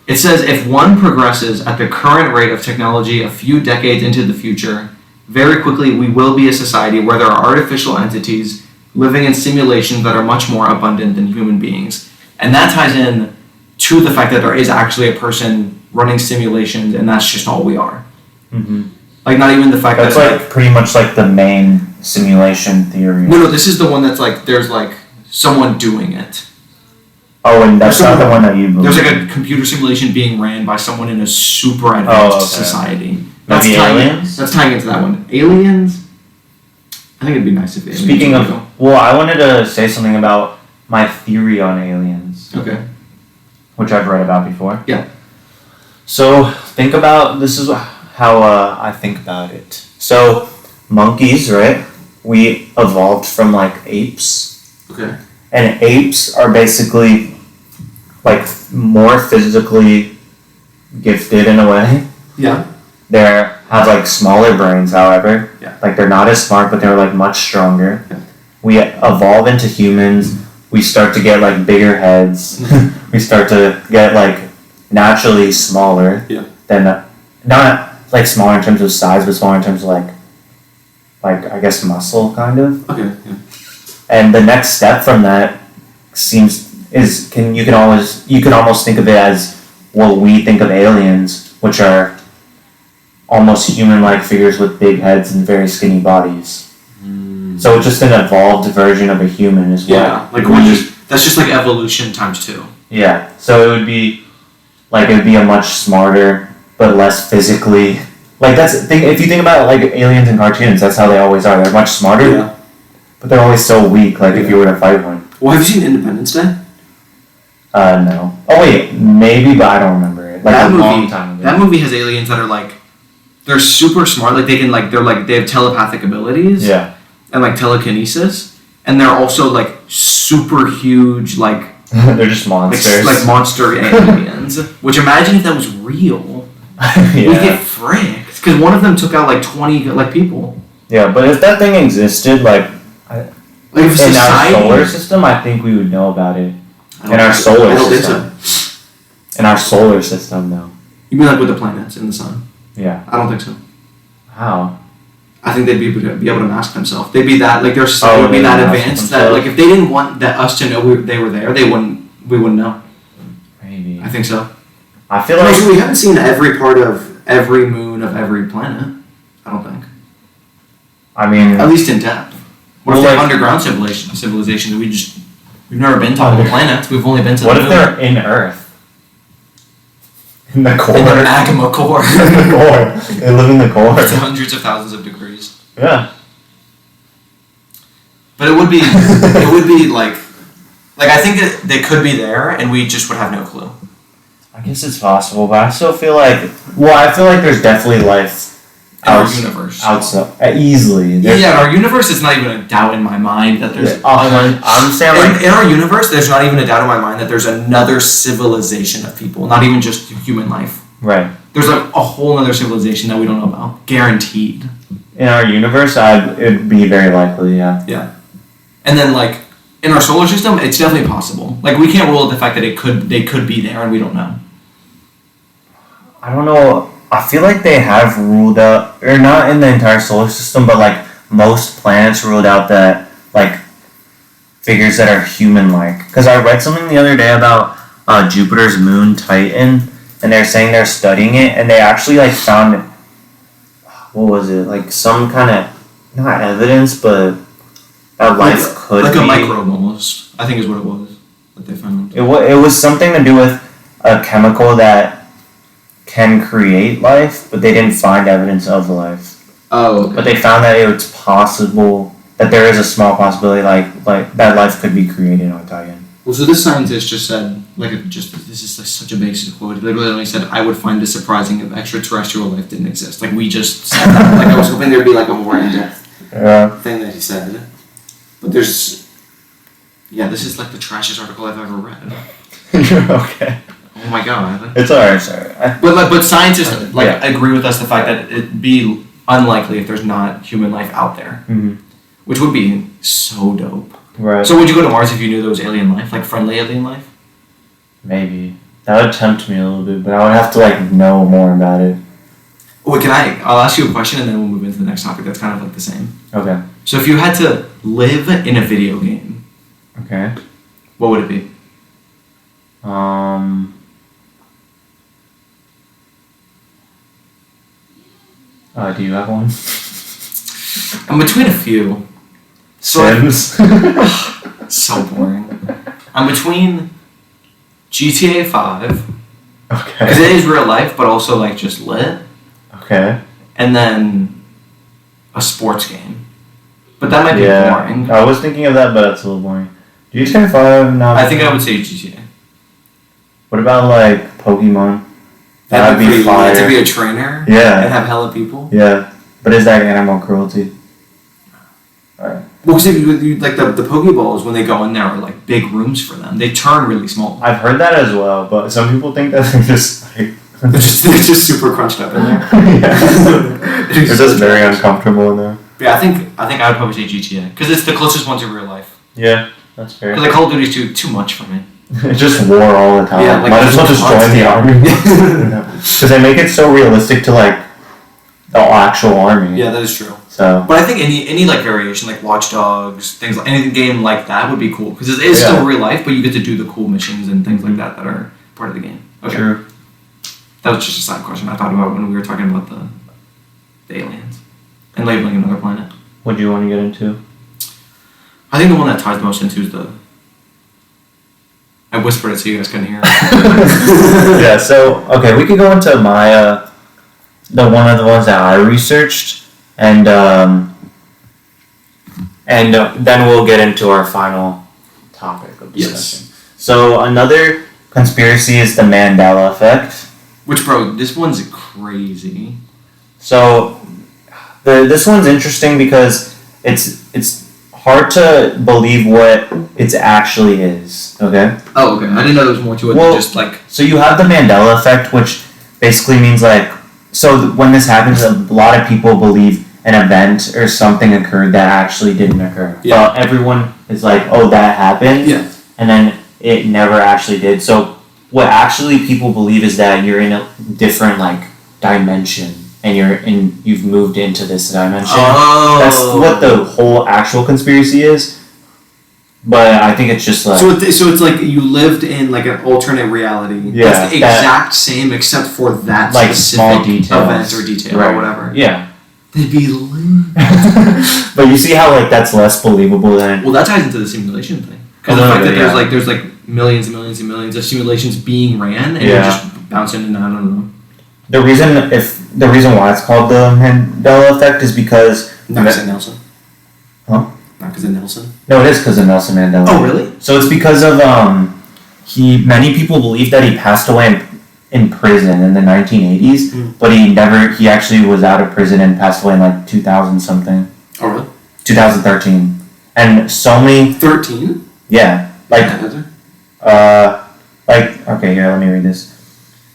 it says if one progresses at the current rate of technology a few decades into the future, very quickly we will be a society where there are artificial entities living in simulations that are much more abundant than human beings. And that ties in to the fact that there is actually a person running simulations, and that's just all we are. Mm-hmm. Like not even the fact that's that like pretty much like the main simulation theory. No, this is the one that's like there's like someone doing it. Oh, and that's not the one that you believe. There's like a computer simulation being ran by someone in a super advanced society. That's Maybe tying, aliens? That's tying into that one. Aliens? I think it'd be nice if aliens. Speaking of, well, I wanted to say something about my theory on aliens. Okay. Which I've read about before. Yeah. So, think about, this is how I think about it. So, monkeys, right? We evolved from like apes. Okay. And apes are basically like more physically gifted in a way. Yeah. They have like smaller brains, however. Yeah. Like they're not as smart, but they're like much stronger. Yeah. We evolve into humans. We start to get like bigger heads. We start to get like naturally smaller. Yeah. Than not like smaller in terms of size, but smaller in terms of like I guess muscle kind of. Okay. Yeah. And the next step from that you can almost think of it as what we think of aliens, which are almost human-like figures with big heads and very skinny bodies. So it's just an evolved version of a human as well. Yeah, like that's just like evolution times 2. Yeah, so it would be a much smarter but less physically. Like if you think about like aliens in cartoons, that's how they always are. They're much smarter, Yeah. but they're always so weak. Like if you were to fight one. Well, have you seen Independence Day? No. Oh wait, maybe, but I don't remember it. Like long time ago. That movie has aliens that are like, they're super smart. Like they have telepathic abilities. Yeah. And like telekinesis, and they're also like super huge, like they're just monsters. like monster aliens. Which imagine if that was real. Yeah. We get fricked because one of them took out like 20 like people. Yeah, but if that thing existed, like if in our solar system, I think we would know about it. In our solar system. Think so. In our solar system, though. You mean like with the planets in the sun? Yeah. I don't think so. How? I think they'd be able to mask themselves. They'd be that like they're Oh, would be they that mask advanced that themselves? like if they didn't want us to know they were there, we wouldn't know. Maybe. I think so. I feel But like also, we haven't seen every part of every moon of every planet. I don't think. I mean, At least in depth. What Well, if they're like- underground civilizations that we've never been to all the planets. We've only been to what the if moon. they're in Earth? In the core. In the magma core. In the core. They live in the core. It's hundreds of thousands of degrees. Yeah. But it would be like I think that they could be there and we just would have no clue. I guess it's possible, but I still feel like there's definitely life In our universe. outside easily. Yeah, in our universe, it's not even a doubt in my mind that there's. I'm saying like in our universe, there's not even a doubt in my mind that there's another civilization of people, not even just human life. right. There's like a whole other civilization that we don't know about, guaranteed. In our universe, it'd be very likely, yeah. Yeah, and then like in our solar system, it's definitely possible. Like we can't rule out the fact that they could be there and we don't know. I don't know. I feel like they have ruled out, or not in the entire solar system, but like most planets ruled out that like figures that are human-like. Because I read something the other day about Jupiter's moon Titan, and they're saying they're studying it, and they actually like found, what was it, like some kind of not evidence, but that life could like be a microbe almost. I think is what it was that they found. It was something to do with a chemical that can create life, but they didn't find evidence of life. Oh, okay. But they found that it's possible that there is a small possibility, like that life could be created on Titan. Well, so this scientist just said, this is like such a basic quote. He literally only said, "I would find it surprising if extraterrestrial life didn't exist." Like we just said that. Like I was hoping there'd be like a more in-depth thing that he said. But this is like the trashiest article I've ever read. Okay. Oh my god. It's alright, sorry. But scientists agree with us the fact that it'd be unlikely if there's not human life out there, which would be so dope. Right. So would you go to Mars if you knew there was alien life, like friendly alien life? Maybe. That would tempt me a little bit, but I would have to like know more about it. Wait, I'll ask you a question and then we'll move into the next topic that's kind of like the same. Okay. So if you had to live in a video game, Okay. what would it be? Do you have one? I'm between a few. Sims. So boring. I'm between GTA 5, because Okay. it is real life, but also like just lit, Okay. and then a sports game. But that might be Yeah. boring. I was thinking of that, but it's a little boring. GTA 5, not. I think I would say GTA. What about like Pokemon? That'd be pretty fire. to be a trainer Yeah. and have hella people. Yeah. But is that animal cruelty? Alright. Well, because like the Pokeballs, when they go in there, are like big rooms for them. They turn really small. I've heard that as well, but some people think that they're just like. They're just super crunched up in there. Yeah. They're just very uncomfortable in there. But yeah, I think I would probably say GTA because it's the closest one to real life. Yeah, that's fair. Because like Call of Duty's too much for me. It's just war all the time. Yeah, like, might as well just join the army. Because they make it so realistic to like the actual army. Yeah, that is true. So. But I think any like variation, like Watch Dogs, things like any game like that would be cool because it is still real life, but you get to do the cool missions and things like that are part of the game. Okay. True. That was just a side question I thought about when we were talking about the aliens and labeling another planet. What do you want to get into? I think the one that ties the most into is the. I whispered it so you guys couldn't hear it. Yeah. So okay, we could go into my the one of the ones that I researched, and then we'll get into our final topic of discussion. Yes. So another conspiracy is the Mandela Effect. Which, bro, this one's crazy. So this one's interesting because it's hard to believe what it actually is. Okay. Oh, okay. I didn't know there was more to it Well, than just like. So you have the Mandela Effect, which basically means like, when this happens, a lot of people believe an event or something occurred that actually didn't occur. Yeah. But everyone is like, oh, that happened. Yeah. And then it never actually did. So what actually people believe is that you're in a different like dimension, and you've moved into this dimension. Oh. That's what the whole actual conspiracy is. But I think it's just like So it's like you lived in like an alternate reality. Yeah, That's the exact same except for that like specific small details. event or detail Right. or whatever. Yeah. They'd be lit. But you see how like that's less believable than Well, that ties into the simulation thing. Because A the little fact that bit, there's like millions and millions and millions of simulations being ran, and you're Yeah. just bouncing and I don't know. the reason why it's called the Mandela Effect is because Not because of Nelson. Huh? Not because of Nelson. No, it is because of Nelson Mandela. Oh, really? So it's because of many people believe that he passed away in prison in the 1980s, but he actually was out of prison and passed away in like 2000 something. Oh, really? 2013. And so many 13? yeah, okay, here, let me read this.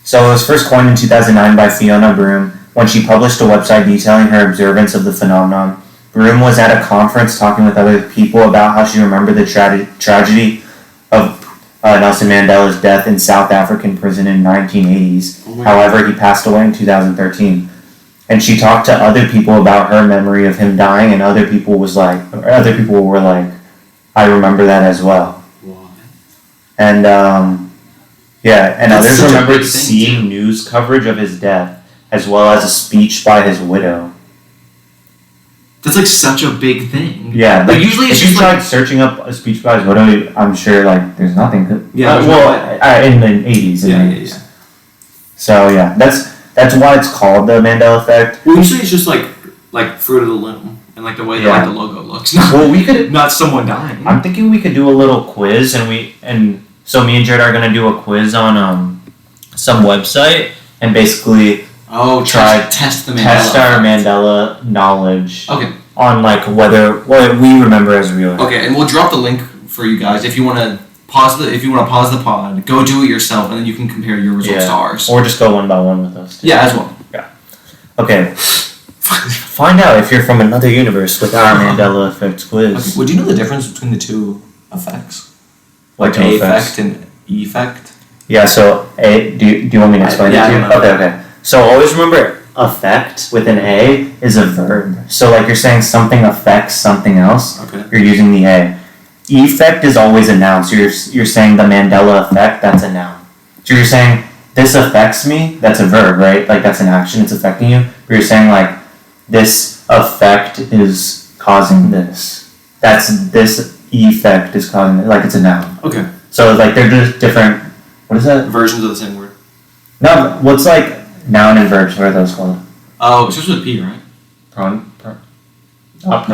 So it was first coined in 2009 by Fiona Broom when she published a website detailing her observance of the phenomenon. Broom was at a conference talking with other people about how she remembered the tragedy of Nelson Mandela's death in South African prison in 1980s. Oh my However, he passed away in 2013. And she talked to other people about her memory of him dying, and other people were like, I remember that as well. What? And and That's others such a remembered big thing, seeing too. news coverage of his death, as well as a speech by his widow. That's like such a big thing. Yeah, Like usually it's if you just tried like searching up a speech by his widow, I'm sure like there's nothing. Yeah, there's no in the 80s. yeah. So yeah, that's why it's called the Mandela Effect. Well, usually it's just like Fruit of the Loom and like the way that Yeah. like the logo looks. Not, Well, we could. not someone dying. I'm thinking we could do a little quiz, so me and Jared are gonna do a quiz on some website and basically Test the Mandela. test our effect. Mandela knowledge Okay. on like what we remember as real. Okay, and we'll drop the link for you guys if you want to pause the pod, go do it yourself, and then you can compare your results to ours. Or just go one by one with us. Yeah, as well. Okay. Find out if you're from another universe with our Mandela Effect quiz. Okay. Would you know the difference between the two effects? What Like two A effects? effect and E effect? Yeah, so do you want me to explain Yeah, it to you? I don't know. Okay. So always remember effect with an A is a verb. So like you're saying something affects something else, Okay. you're using the A. Effect is always a noun. So you're saying the Mandela effect, that's a noun. So you're saying this affects me, that's a verb, right? Like that's an action, it's affecting you. But you're saying like this effect is causing this. This effect is causing it, like it's a noun. Okay. So like they're just different What is that? Versions of the same word. No, what's like noun and verbs? What are those called? Oh, it's just with P, right? Not pronouns. Not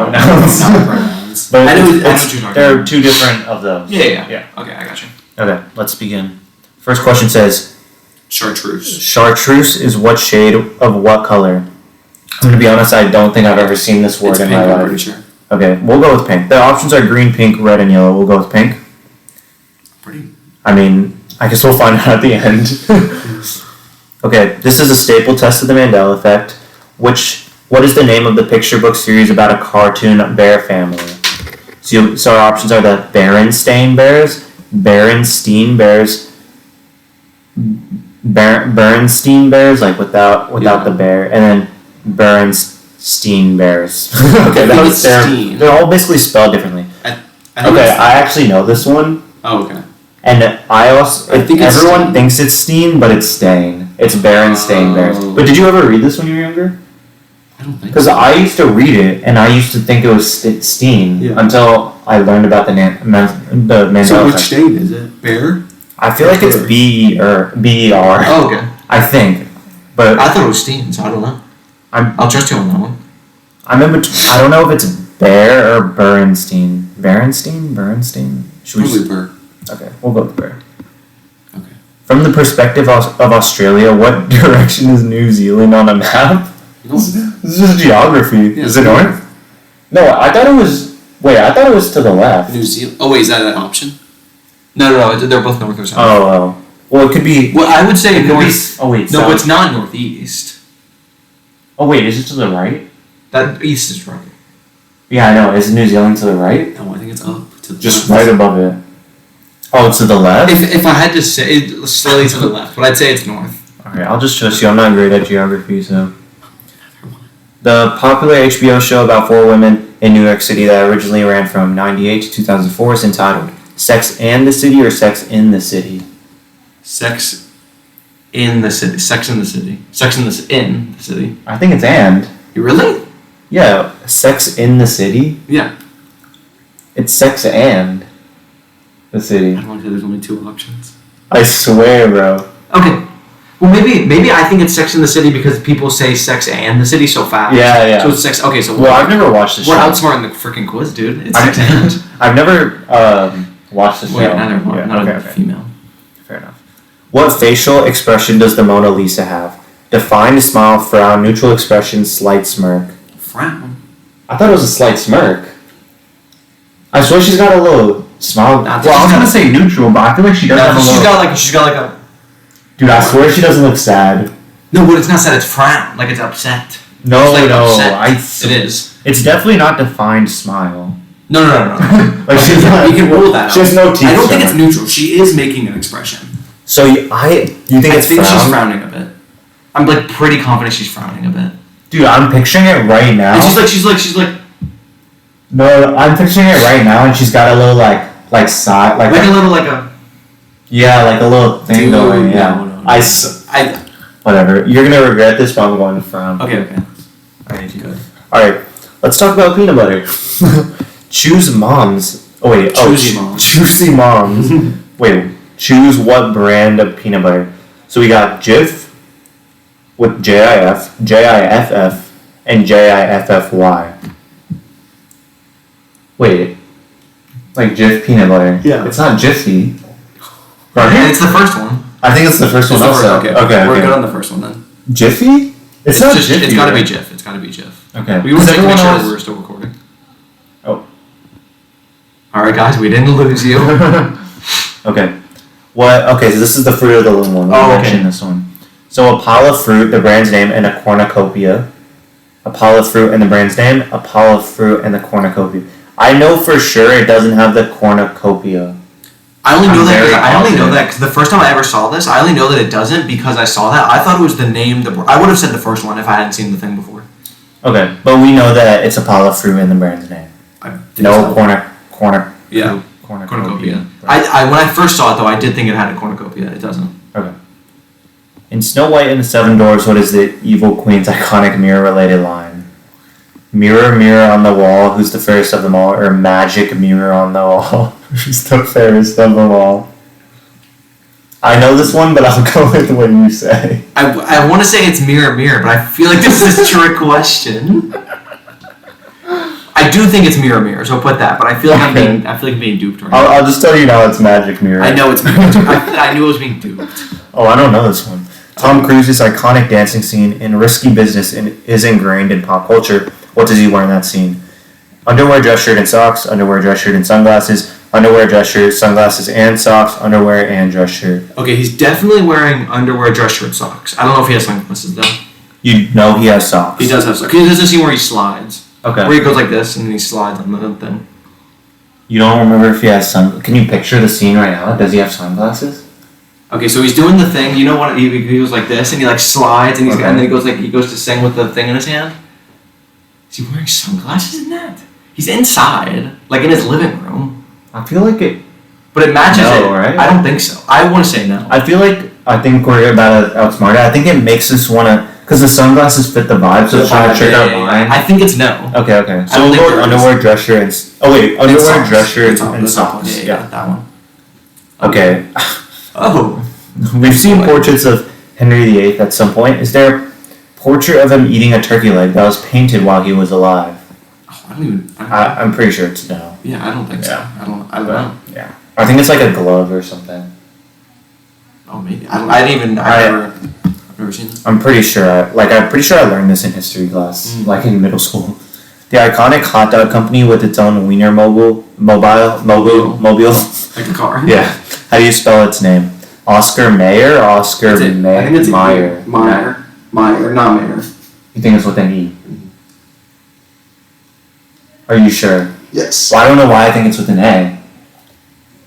pronouns. But I know what you're talking there are about. two different of those. Yeah. Okay, I got you. Okay, let's begin. First question says, Chartreuse. chartreuse is what shade of what color? I'm going to be honest, I don't think I've ever seen this word It's in pink, my I'm life. pretty sure. Okay, we'll go with pink. The options are green, pink, red, and yellow. We'll go with pink. Pretty. I mean, I guess we'll find out at the end. Okay, this is a staple test of the Mandela Effect. What is the name of the picture book series about a cartoon bear family? So our options are the Berenstain Bears, Berenstein Bears, like without the bear, and then Berenstein Bears. Okay, that was they're all basically spelled differently. I actually know this one. Oh, okay. And I think everyone Steen. thinks it's Steen, but it's Stain. It's Berenstain Bears. But did you ever read this when you were younger? I don't think Because so. I used to read it, and I used to think it was Steen until I learned about the Mandela So which Effect. state is it? Bear? I feel like it's B-E-R. Oh, okay. I think. But I thought it was Steen, so I don't know. I'll trust you on that one. I don't know if it's Bear or Berenstein. Berenstein? Should we Probably Bear. Okay, we'll go with Bear. Okay. From the perspective of Australia, what direction is New Zealand on a map? This is just geography. Yeah, is it north? No, I thought it was. Wait, I thought it was to the left. New Zealand. Oh wait, is that an option? No. They're both north or south. Oh. Well, it could be. Well, I would say It could north. be. Oh wait. No, south. it's not northeast. Oh wait, is it to the right? That east is right. Yeah, I know. Is New Zealand to the right? No, I think it's up to the Just left. right above it. Oh, it's to the left. If I had to say, it's slightly to the left, but I'd say it's north. Okay, I'll just trust you. I'm not great at geography, so. The popular HBO show about 4 women in New York City that originally ran from 98 to 2004 is entitled Sex and the City or Sex in the City? Sex in the city. Sex in the city. In the city. I think it's and. You really? Yeah, Sex in the City? Yeah. It's Sex and the City. I don't like that there's only 2 options. I swear, bro. Okay. Well, maybe I think it's Sex in the City because people say Sex and the City so fast. Yeah. So it's Sex. Okay, so Well, I've never watched the show. we're outsmarting the freaking quiz, dude. It's Sex and. I've never watched the show. Wait, neither one. Yeah, Not okay, a female. Fair enough. What facial expression does the Mona Lisa have? Defined smile, frown, neutral expression, slight smirk. Frown. I thought it was a slight smirk. I swear she's got a little smile. Nah, Well, I was she's gonna got- say neutral, but I feel like she does have a she's little. got like a. Dude, I swear she doesn't look sad. No, but it's not sad. It's frown. Like it's upset. No, It's like no, upset. It is. It's definitely not defined smile. No. Like she's not. We can rule that out. She has no teeth. I don't think it's somewhere. neutral. She is making an expression. So you think I it's think frown? she's frowning a bit. I'm like pretty confident she's frowning a bit. Dude, I'm picturing it right now. And she's like No, I'm picturing it right now, and she's got a little like side a little like a. Yeah, like a little thing Dude, going. Yeah. no. I whatever. You're gonna regret this, but I'm going to frown. Okay. Alright, good. Alright, let's talk about peanut butter. Choose moms. Oh wait. Choosy moms. Choosy moms. Wait. Choose what brand of peanut butter. So we got Jif with J-I-F, J-I-F-F, and J-I-F-F-Y. Wait. Like Jif peanut butter. Yeah. It's not Jiffy. Yeah, it's the first one. I think it's the first one also. Okay. Okay. We're good on the first one then. Jiffy? It's not just, Jiffy. It's gotta be right? Jif. It's gotta be Jif. Okay. We want to Because make sure everyone that else- we're still recording. Oh. Alright guys, we didn't lose you. Okay. Okay, so this is the Fruit of the Loom one. We Oh, okay. mentioned this one. So a pile of fruit, the brand's name, and a cornucopia. A pile of fruit and the brand's name, a pile of fruit and the cornucopia. I know for sure it doesn't have the cornucopia. I only know I'm that very because I only know confident. that because the first time I ever saw this, I only know that it doesn't because I saw that. I thought it was the name. I would have said the first one if I hadn't seen the thing before. Okay, but we know that it's a pile of fruit and the brand's name. I think No so. cornucopia. Cornucopia. I when I first saw it though, I did think it had a cornucopia. It doesn't. Okay. In Snow White and the Seven Dwarfs, what is the evil queen's iconic mirror-related line? Mirror, mirror on the wall, who's the fairest of them all? Or magic mirror on the wall, who's the fairest of them all? I know this one, but I'll go with what you say. I want to say it's mirror, mirror, but I feel like this is a trick question. I do think it's mirror, mirror, so put that. But I feel like I'm being duped right now. I'll just tell you now. It's magic mirror. I know it's mirror. I knew I was being duped. Oh, I don't know this one. Tom Cruise's iconic dancing scene in Risky Business is ingrained in pop culture. What does he wear in that scene? Underwear, dress shirt, and socks. Underwear, dress shirt, and sunglasses. Underwear, dress shirt, sunglasses, and socks. Underwear, and dress shirt. Okay, he's definitely wearing underwear, dress shirt, socks. I don't know if he has sunglasses, though. You know he has socks. He does have socks. He does a scene where he slides. Okay. Where he goes like this, and then he slides on the thing. You don't remember if he has Can you picture the scene right now? Does he have sunglasses? Okay, so he's doing the thing. You know what? He goes like this, and he like slides, and and then he goes to sing with the thing in his hand. Is he wearing sunglasses in that? He's inside, like in his living room. I feel like it. But it matches it. Right? I don't think so. I want to say no. I think we're about to outsmart it. I think it makes us want to, because the sunglasses fit the vibe, so it's trying to trick our mind. I think it's no. Okay. So we'll go underwear, dress shirt, underwear, dress shirt, and socks. Yeah, that one. Okay. Oh. We've seen portraits of Henry VIII at some point. Is there a portrait of him eating a turkey leg that was painted while he was alive? Oh, I don't even. I'm pretty sure it's no. Yeah, I don't think so. I don't know. Yeah. I think it's like a glove or something. Oh, maybe. I've never seen this. I'm pretty sure. I'm pretty sure I learned this in history class, like in middle school. The iconic hot dog company with its own wiener mobile. Like a car. Yeah. How do you spell its name? Oscar Mayer? Oscar I think it's Meyer. Meyer, not Mayer. You think it's with an E? Are you sure? Yes. Well, I don't know why I think it's with an A.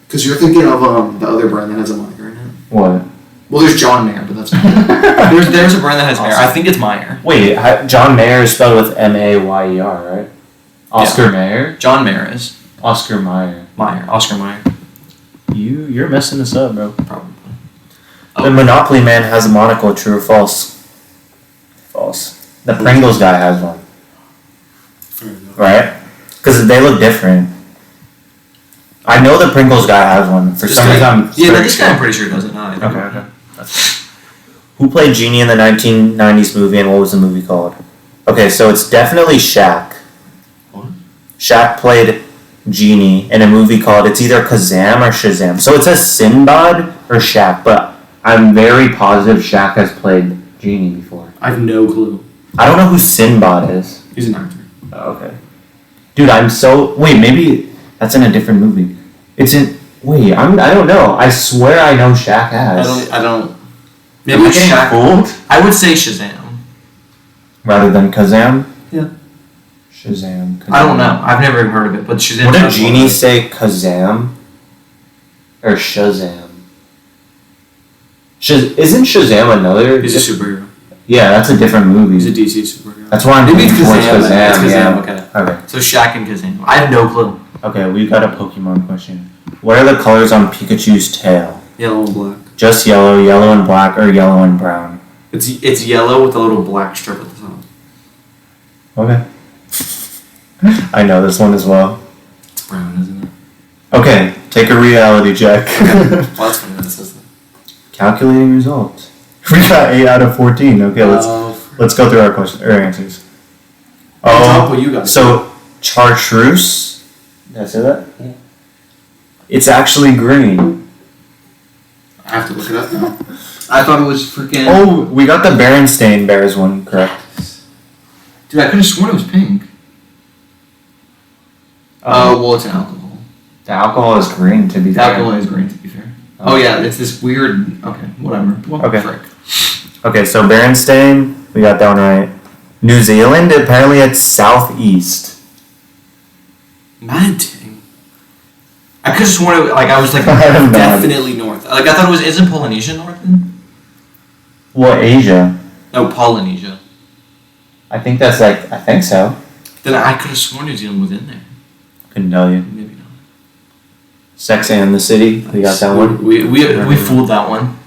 Because you're thinking of the other brand that has a Meyer in it. What? Well, there's John Mayer, but that's there's a brand that has Mayer. I think it's Meyer. Wait, John Mayer is spelled with Mayer, right? Oscar Mayer? John Mayer is. Oscar Meyer. Oscar Meyer. You're messing this up, bro. Probably. The Monopoly man has a monocle, true or false? False. The Pringles guy has one. Right? Because they look different. I know the Pringles guy has one. For some reason, this guy I'm pretty sure doesn't know. Okay. That's Who played Genie in the 1990s movie, and what was the movie called? Okay, so it's definitely Shaq. What? Shaq played Genie in a movie called, it's either Kazam or Shazam. So it says Sinbad or Shaq, but I'm very positive Shaq has played Genie before. I have no clue. I don't know who Sinbad is. He's an actor. Oh, okay. Dude, wait, maybe that's in a different movie. I don't know. I swear I know Shaq has. I don't. Maybe Shaq. Fooled? I would say Shazam. Rather than Kazam? Yeah. Shazam. I don't know. I've never even heard of it, but Shazam. What did Genie say? Kazam? Or Shazam? Isn't Shazam another? He's a superhero. Yeah, that's a different movie. He's a DC superhero. That's why I'm Maybe thinking it's towards Kazam. Kazam. It's Yeah. Kazam, okay. So Shaq and Kazam. I have no clue. Okay, we've got a Pokemon question. What are the colors on Pikachu's tail? Yellow and black. Just yellow, yellow and black, or yellow and brown? It's yellow with a little black strip at the top. Okay. I know this one as well. It's brown, isn't it? Okay, take a reality check. Well, that's funny that it says that. Calculating results. We got 8 out of 14. Okay, let's go through our answers. What you got? So chartreuse. Did I say that? Yeah. It's actually green. I have to look it up now. I thought it was freaking. Oh, we got the Berenstain Bears one correct. Dude, I could have sworn it was pink. Well, it's an alcohol. The alcohol is green, to be The fair. alcohol is green, to be fair. Oh yeah, it's this weird. Okay, whatever. Well, Okay. frick. Okay, so Berenstain, we got that one right. New Zealand, apparently it's southeast. Mad dang. I could have sworn it. I was like I have no definitely north. I thought it was. Isn't Polynesia north then? Well, Asia. No, Polynesia. I think so. Then I could have sworn New Zealand was in there. Couldn't tell you. Maybe not. Sex and the City, we got that one. We fooled that one.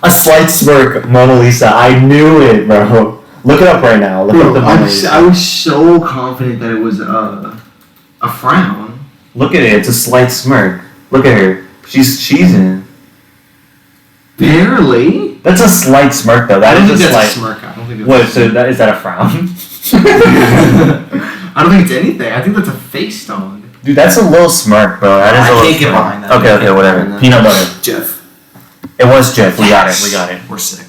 A slight smirk, Mona Lisa. I knew it, bro. Look it up right now. Look up the Mona Lisa. I was so confident that it was a frown. Look at it. It's a slight smirk. Look at her. She's in. Barely. That's a slight smirk, though. I That don't think is a that's slight. a smirk. I don't think that's What? a So is that a frown? I don't think it's anything. I think that's a face dog. Dude, that's a little smirk, bro. That is I a little can't get smirk. behind that. Okay, I okay, can't whatever. get behind Peanut butter. Jeff. It was Jeff. We got it. We got it. We're sick.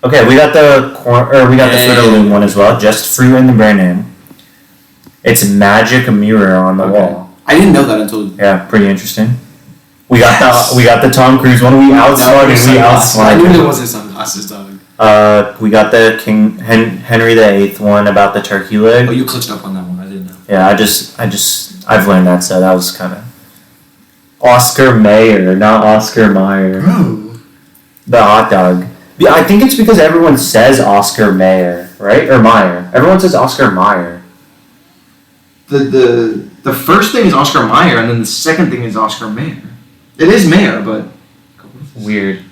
Okay, we got the we got the Fruit of the Loom one as well. Just fruit in the brand name. It's magic mirror on the wall. I didn't know that until. Yeah, pretty interesting. We got the Tom Cruise one. We outsmarted. We I knew outsmarted. there wasn't sunglasses, dog. We got the Henry VIII one about the turkey leg. Oh, you clutched up on that one. I didn't know. Yeah, I've learned that, so that was kind of Oscar Mayer, not Oscar Mayer. Bro. The hot dog. Yeah, I think it's because everyone says Oscar Mayer, right? Or Meyer. Everyone says Oscar Mayer. The first thing is Oscar Mayer, and then the second thing is Oscar Mayer. It is Mayer, but Weird.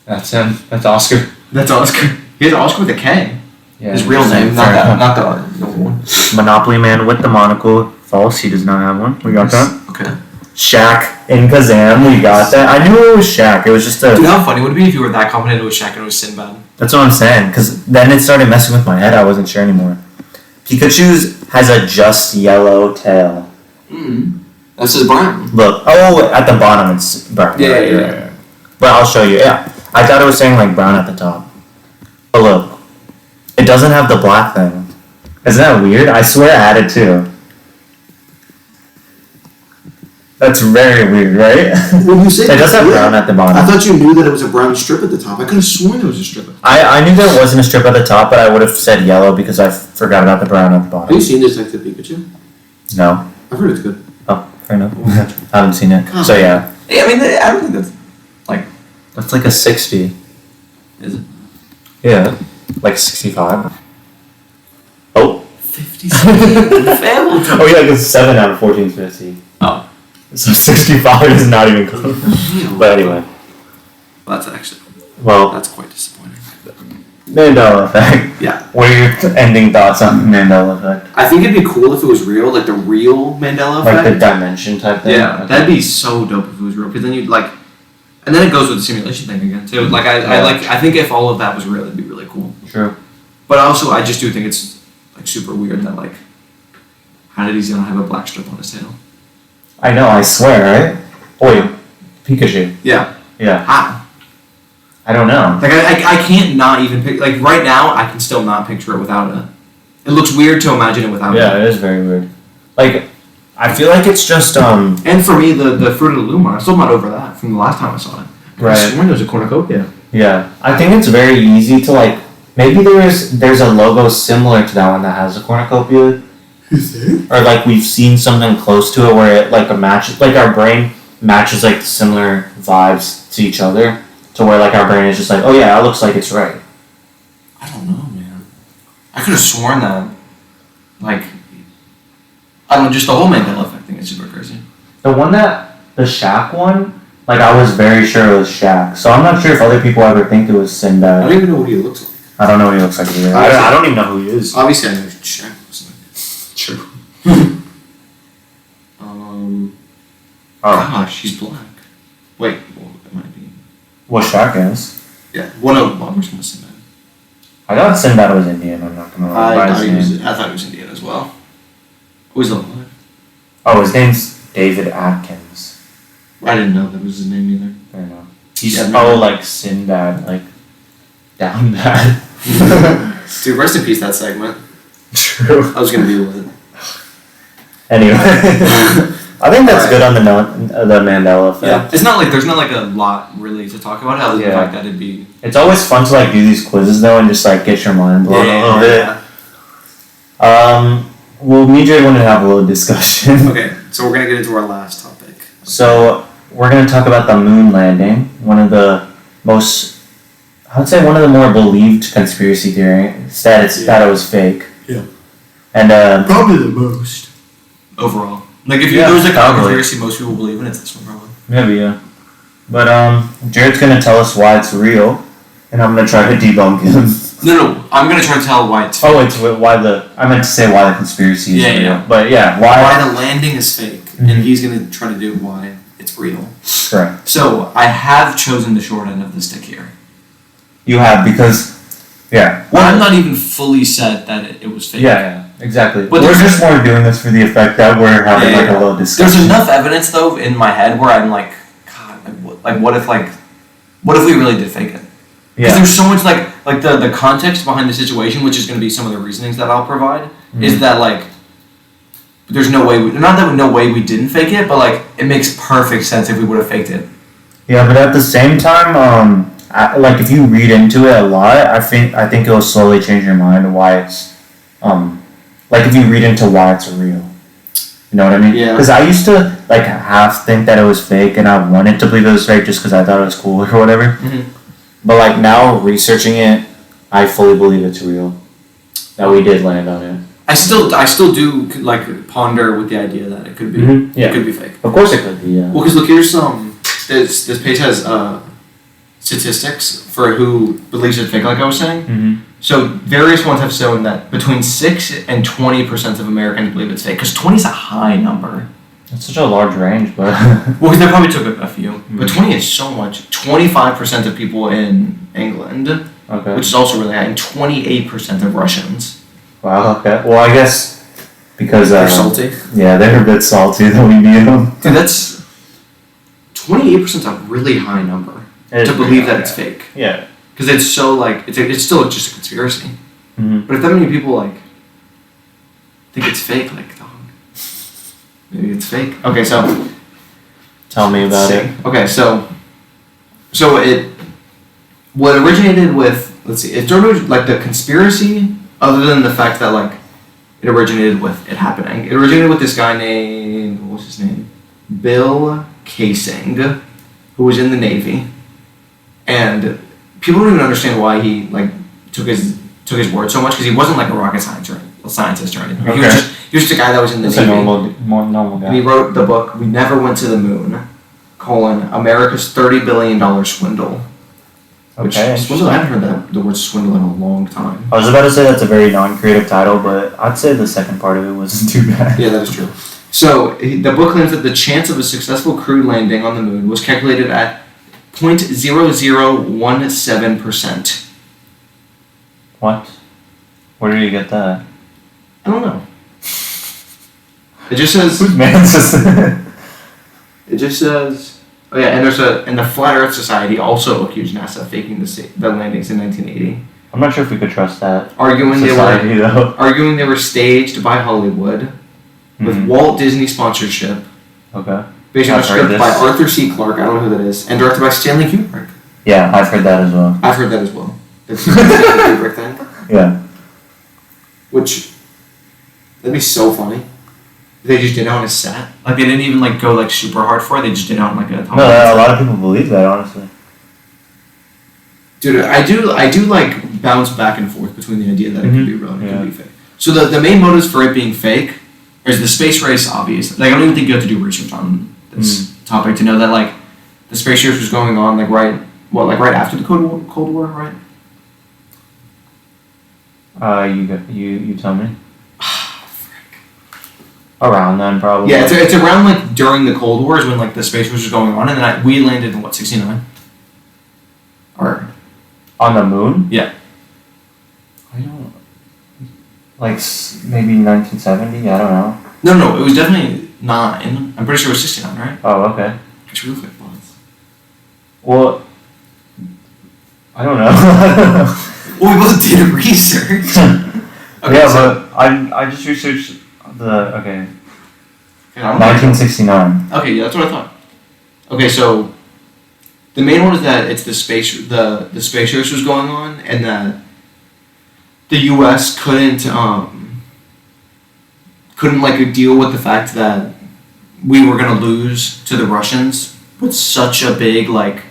That's him. That's Oscar. that's Oscar. He has Oscar with a K. Yeah, His real name, not fair that, enough. not the other one. Monopoly Man with the monocle. False. He does not have one. We got that. Okay. Shaq in Kazam. We got that. I knew it was Shaq. It was just a. Dude, how funny would it be if you were that confident it was Shaq and it was Sinbad? That's what I'm saying. Because then it started messing with my head. I wasn't sure anymore. Pikachu's has a just yellow tail. That's his brown. Look. Oh, at the bottom it's brown. Yeah. But I'll show you. Yeah. I thought it was saying like brown at the top. But look. It doesn't have the black thing. Isn't that weird? I swear I had it too. That's very weird, right? When you say It does have brown at the bottom. I thought you knew that it was a brown strip at the top. I could have sworn there was a strip. I knew there wasn't a strip at the top, but I would have said yellow because I forgot about the brown at the Have bottom. you seen Detective Pikachu? No. I've heard it's good. Oh, fair enough. I haven't seen it. So yeah. Yeah, I mean, I don't think that's like. That's like a 60. Is it? Yeah. Like 65. Oh. 57. Failed. Oh yeah, it's 7 out of 1450. Oh. So 65 is not even close. But anyway. Well, that's actually. Well, That's quite disappointing. Mandela Effect. Yeah. What are your ending thoughts on Mandela Effect? I think it'd be cool if it was real, like the real Mandela Like Effect. the dimension type thing? Yeah, Okay. that'd be so dope if it was real. Because then you'd like, and then it goes with the simulation thing again too. Like I think if all of that was real, it'd be really cool. True. But also, I just do think it's like super weird that like, how did he not have a black strip on his tail? I know, I swear, right? Oh wait, Pikachu. Yeah. Yeah. How? I don't know. Like I can't not even pick. Like right now, I can still not picture it without it. It looks weird to imagine it without Yeah, it. it is very weird. Like, I feel like it's just And for me, the Fruit of the Loom one, I'm still not over that from the last time I saw it. Right. I sworn there was a cornucopia. Yeah, I think it's very easy to like. Maybe there's a logo similar to that one that has a cornucopia, Is there? or like we've seen something close to it where it like a match, like our brain matches like similar vibes to each other, to where like our brain is just like, oh yeah, it looks like it's right. I don't know, man. I could have sworn that, like, I don't know, just the whole Mandela Effect thing is super crazy. The Shaq one, like I was very sure it was Shaq, so I'm not sure if other people ever think it was I Sinbad. don't even know what he looks like. I don't know what he looks like either. I don't even know who he is. Obviously, I know Shaq looks like. True. Oh. Oh, She's black. Wait, well, it might be. well, Shaq is. Yeah, one of them was from Sinbad. I thought Sinbad was Indian. I'm not gonna lie. I by thought his he name. was Indian as well. Who's the alive? Oh, his name's David Atkins. I didn't know that was his name either. Fair enough. He's Yeah, like Sinbad, like down bad. Dude, rest in peace that segment. True. I was gonna be with it. Anyway, I think that's good on the Mandela Effect. Yeah, it's not like there's not like a lot really to talk about other than the Yeah. fact that it'd be. It's always fun to like do these quizzes though and just like get your mind blown a little bit. Well, me and Jay wanted to have a little discussion. Okay, so we're gonna get into our last topic. So we're gonna talk about the moon landing, one of the most, I would say one of the more believed conspiracy theories that it was fake. Yeah. And Probably the most. Overall. Like, if Yeah, there was like a probably. conspiracy most people believe in, it's this one probably. maybe yeah. But Jared's gonna tell us why it's real, and I'm gonna try to debunk him. No, I'm gonna try to tell why it's Oh, it's why I meant to say why the conspiracy is Yeah, real. yeah. But yeah, why? the landing is fake, Mhm. and he's gonna try to do why it's it's real. Correct. So I have chosen the short end of the stick here. You have, because, yeah. Well, I'm not even fully set that it was fake. Yeah, exactly. But we're there's- just more doing this for the effect that we're having Yeah, like yeah. a little discussion. There's enough evidence though in my head where I'm like, God, what if we really did fake it? Because Yeah. there's so much like the context behind the situation, which is going to be some of the reasonings that I'll provide, is that like there's no way we didn't fake it, but like it makes perfect sense if we would have faked it. Yeah, but at the same time, like if you read into it a lot, I think it'll slowly change your mind why it's, like if you read into why it's real. You know what I mean? Yeah. Because I used to like half think that it was fake, and I wanted to believe it was fake just because I thought it was cool or whatever. Mm-hmm. But like now researching it, I fully believe it's real. That we did land on it. I still do like ponder with the idea that it could be Yeah. it could be fake. Of course it could be. Yeah. Well, because look, here's this page has statistics for who believes it's fake, like I was saying. Mm-hmm. So various ones have shown that between 6 and 20% of Americans believe it's fake, because 20 is a high number. It's such a large range, but Well, because they probably took a few, but 20 is so much. 25% of people in England, okay. which is also really high, and 28% of Russians. Wow. Okay. Well, I guess because They're salty. Yeah, they're a bit salty that we need them. Dude, that's 28% is a really high number It to is believe pretty that high, it's fake. Yeah. Because it's so like it's still just a conspiracy. Mm-hmm. But if that many people like think it's fake, like dog, maybe it's fake. Okay, so Tell me about it. Okay, so what originated with, let's see, it started like the conspiracy, other than the fact that like it originated with it happening. It originated with this guy named, what's his name? Bill Casing, who was in the Navy, and people don't even understand why he like took his word so much, because he wasn't like a rocket scientist or anything. Okay. He was just a guy that was in the It's Navy. a more normal And he guy. wrote the book "We Never Went to the Moon: America's $30 billion Swindle." Which Okay. swindle, I haven't heard the word swindle in a long time. I was about to say that's a very non-creative title, but I'd say the second part of it wasn't too bad. Yeah, that is true. So the book claims that the chance of a successful crewed landing on the moon was calculated at 0.0017%. What? Where did you get that? I don't know. It just says. Whose man's is it? It just says. Oh yeah, and the Flat Earth Society also accused NASA of faking the landings in 1980, I'm not sure if we could trust that arguing society though. they were staged by Hollywood with Mhm. Walt Disney sponsorship, Okay. based on a I've heard script this. by Arthur C. Clarke. I don't know who that is, and directed by Stanley Kubrick. Yeah, I've heard that as well. I've heard that as well. The Stanley Kubrick thing, Yeah. which that'd be so funny. They just did it on a set. Like they didn't even like go like super hard for it. They just did it on like a. No, a lot of people believe that, honestly. Dude, I do like bounce back and forth between the idea that it could be real and it Yeah. could be fake. So the main motives for it being fake is the space race, obvious. Like I don't even think you have to do research on this topic to know that like the space race was going on like right after the Cold War, right? You tell me. Around then, probably. Yeah, it's around like during the Cold War is when like the space race was going on, and then we landed in what, 69? Or On the moon? Yeah. I don't. Like maybe 1970. I don't know. no, it was definitely 9. I'm pretty sure it was 69, right? Oh, okay. It's real quick months. Well, I don't know. Well, we both did research. Okay, yeah, so, but I just researched the okay, I don't know. 1969. Okay, yeah, that's what I thought. Okay, so the main one is that it's the space race was going on, and that the U.S. couldn't like deal with the fact that we were gonna lose to the Russians with such a big like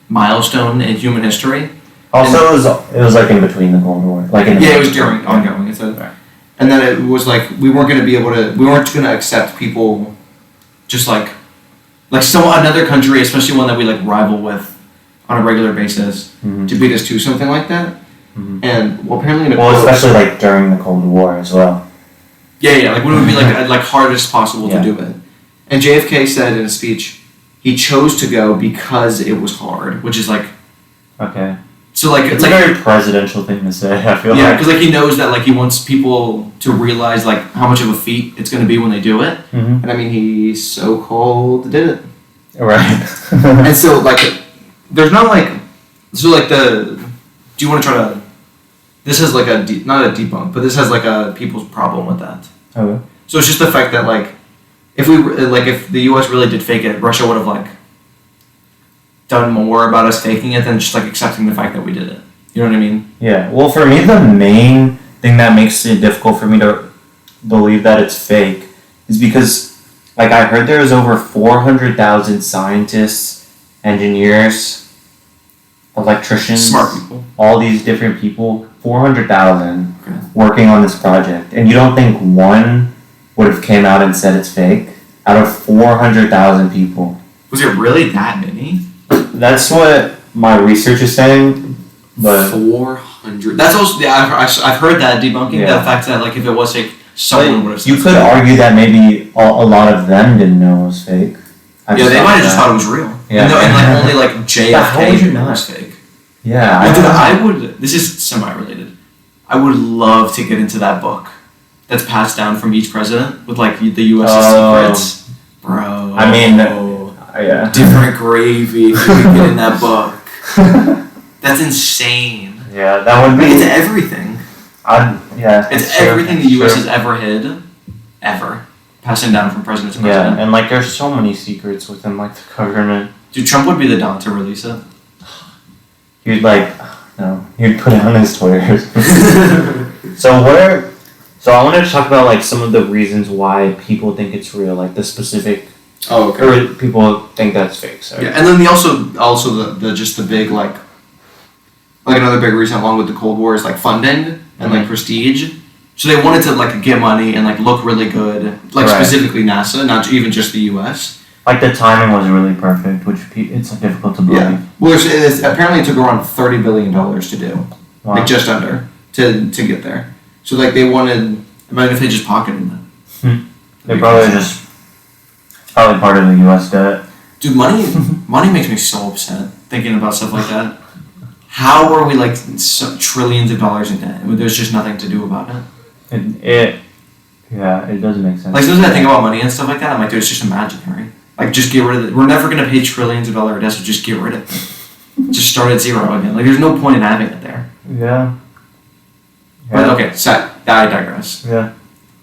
milestone in human history. Also, it was like in between the Cold War, like in the Yeah, it was during ongoing. It's and then it was like we weren't gonna accept people just like another country, especially one that we like rival with on a regular basis, Mhm. to beat us to something like that. Mhm. And well, apparently in a Well, quote- especially like during the Cold War as well. yeah, like when it would be like hardest possible Yeah. to do it. And JFK said in a speech, he chose to go because it was hard, which is like Okay. so like It's a very presidential thing to say. I feel yeah, like. because like he knows that like he wants people to realize like how much of a feat it's going to be when they do it, Mm-hmm. and I mean he so called did it, Right. and so like there's not like so like the do you want to try to this has like not a debunk, but this has like a people's problem with that. Okay. So it's just the fact that like if the U.S. really did fake it, Russia would have like done more about us faking it than just like accepting the fact that we did it. You know what I mean? Yeah. Well, for me, the main thing that makes it difficult for me to believe that it's fake is because, like, I heard there's over 400,000 scientists, engineers, electricians, Smart people. all these different people, 400,000 Okay. working on this project, and you don't think one would have came out and said it's fake out of 400,000 people? Was it really that many? That's what my research is saying, but 400. That's also yeah. I've heard that debunking Yeah. the fact that like if it was fake, someone would have. you could argue that maybe a lot of them didn't know it was fake. Yeah, they might have just thought it was real. Yeah. And like only like How would you JFK not? was fake. Yeah, Well, dude, know. I would. This is semi-related. I would love to get into that book that's passed down from each president with like the U.S. secrets, bro. I mean, yeah. different gravy if you could get in that book. That's insane. Yeah, that would Like, it's be. everything. Yeah. It's true, everything the U.S. true. has ever hid, ever passing down from president to Yeah, president. and like there's so many secrets within like the government. Dude, Trump would be the don to release it. He'd like, no, he'd put it on his Twitter. So I wanted to talk about like some of the reasons why people think it's real, like the specific, Oh, or people think that's fake. Sorry. Yeah, and then the also the just the big like another big reason along with the Cold War is like funding and like prestige. So they wanted to like get money and like look really good, like Right. specifically NASA, not even just the U.S. Like the timing was really perfect, which it's difficult to believe. Yeah. Well, apparently it took around $30 billion to do, Wow. like just under to get there. So like they wanted. Imagine if they just pocketed that. They probably just. It's probably part of the U.S. debt. Dude, money makes me so upset thinking about stuff like that. How are we like trillions of dollars in debt when there's just nothing to do about it? It doesn't make sense. Like sometimes I think about money and stuff like that. I'm like, dude, it's just imaginary. Like, just get rid of it. We're never gonna pay trillions of dollars debt, so just get rid of it. Just start at zero again. Like, there's no point in having it there. Yeah. But okay, I digress. Yeah.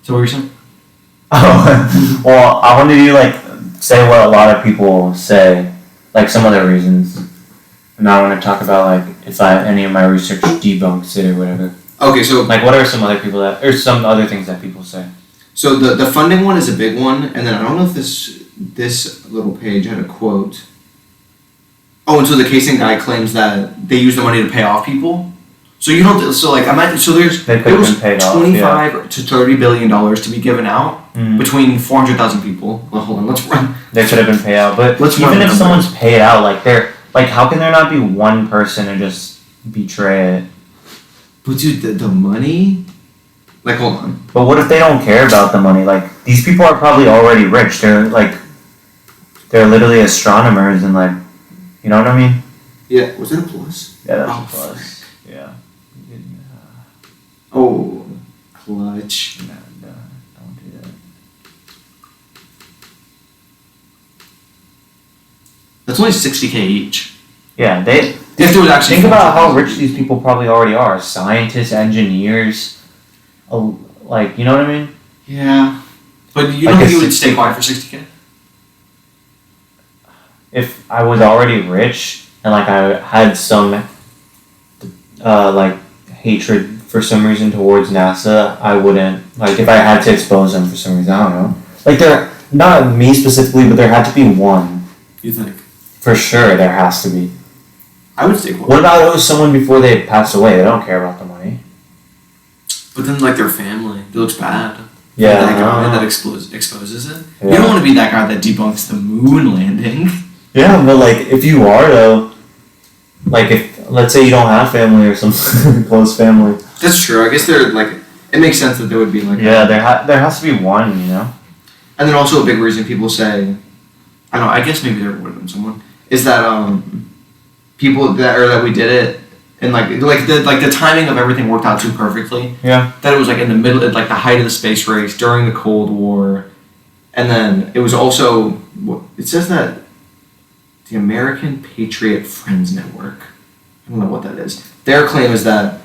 So what were you saying? Oh, well, I wanted you like say what a lot of people say, like some other reasons, and I want to talk about like if any of my research debunks it or whatever. Okay, so Like, what are some other people or some other things that people say? so the funding one is a big one, and then I don't know if this little page had a quote. Oh, and so the casing guy claims that they use the money to pay off people. So you don't. So like They could there have was been paid off, $25 to $30 billion to be given out Mm. between 400,000 people. Well, hold on, let's run. They could have been paid out, but Let's run even the if numbers. someone's paid out, like how can there not be one person to just betray it? But dude, the money. Like, hold on. But what if they don't care about the money? Like, these people are probably already rich. They're literally astronomers and like, you know what I mean? Yeah, was it a plus? Yeah, that's Oh, a plus. Yeah. Oh, clutch. No, don't do that. That's only 60K each. Yeah, they If there was actually think about how 400,000 rich these people probably already are. Scientists, engineers, like, you know what I mean? Yeah. But you Like don't think a you would 60 stay quiet for 60K? If I was already rich and like I had some like hatred for some reason towards NASA, I wouldn't, like, if I had to expose them for some reason, I don't know. Like, they're not me specifically, but there had to be one. You think? For sure, there has to be. I would stay quiet. What about it was someone before they passed away? They don't care about the money. But then, like, their family, it looks bad. Yeah. That guy that exposes it. Yeah. You don't want to be that guy that debunks the moon landing. Yeah, but like, if you are though, like if, let's say you don't have family or some close family. That's true. I guess they're, like, it makes sense that there would be, like... Yeah, there has to be one, you know? And then also a big reason people say... I don't know, I guess maybe there would have been someone, is that people that we did it and like the timing of everything worked out too perfectly. Yeah. That it was like in the middle, like the height of the space race during the Cold War, and then it was also it says that the American Patriot Friends Network. I don't know what that is. Their claim is that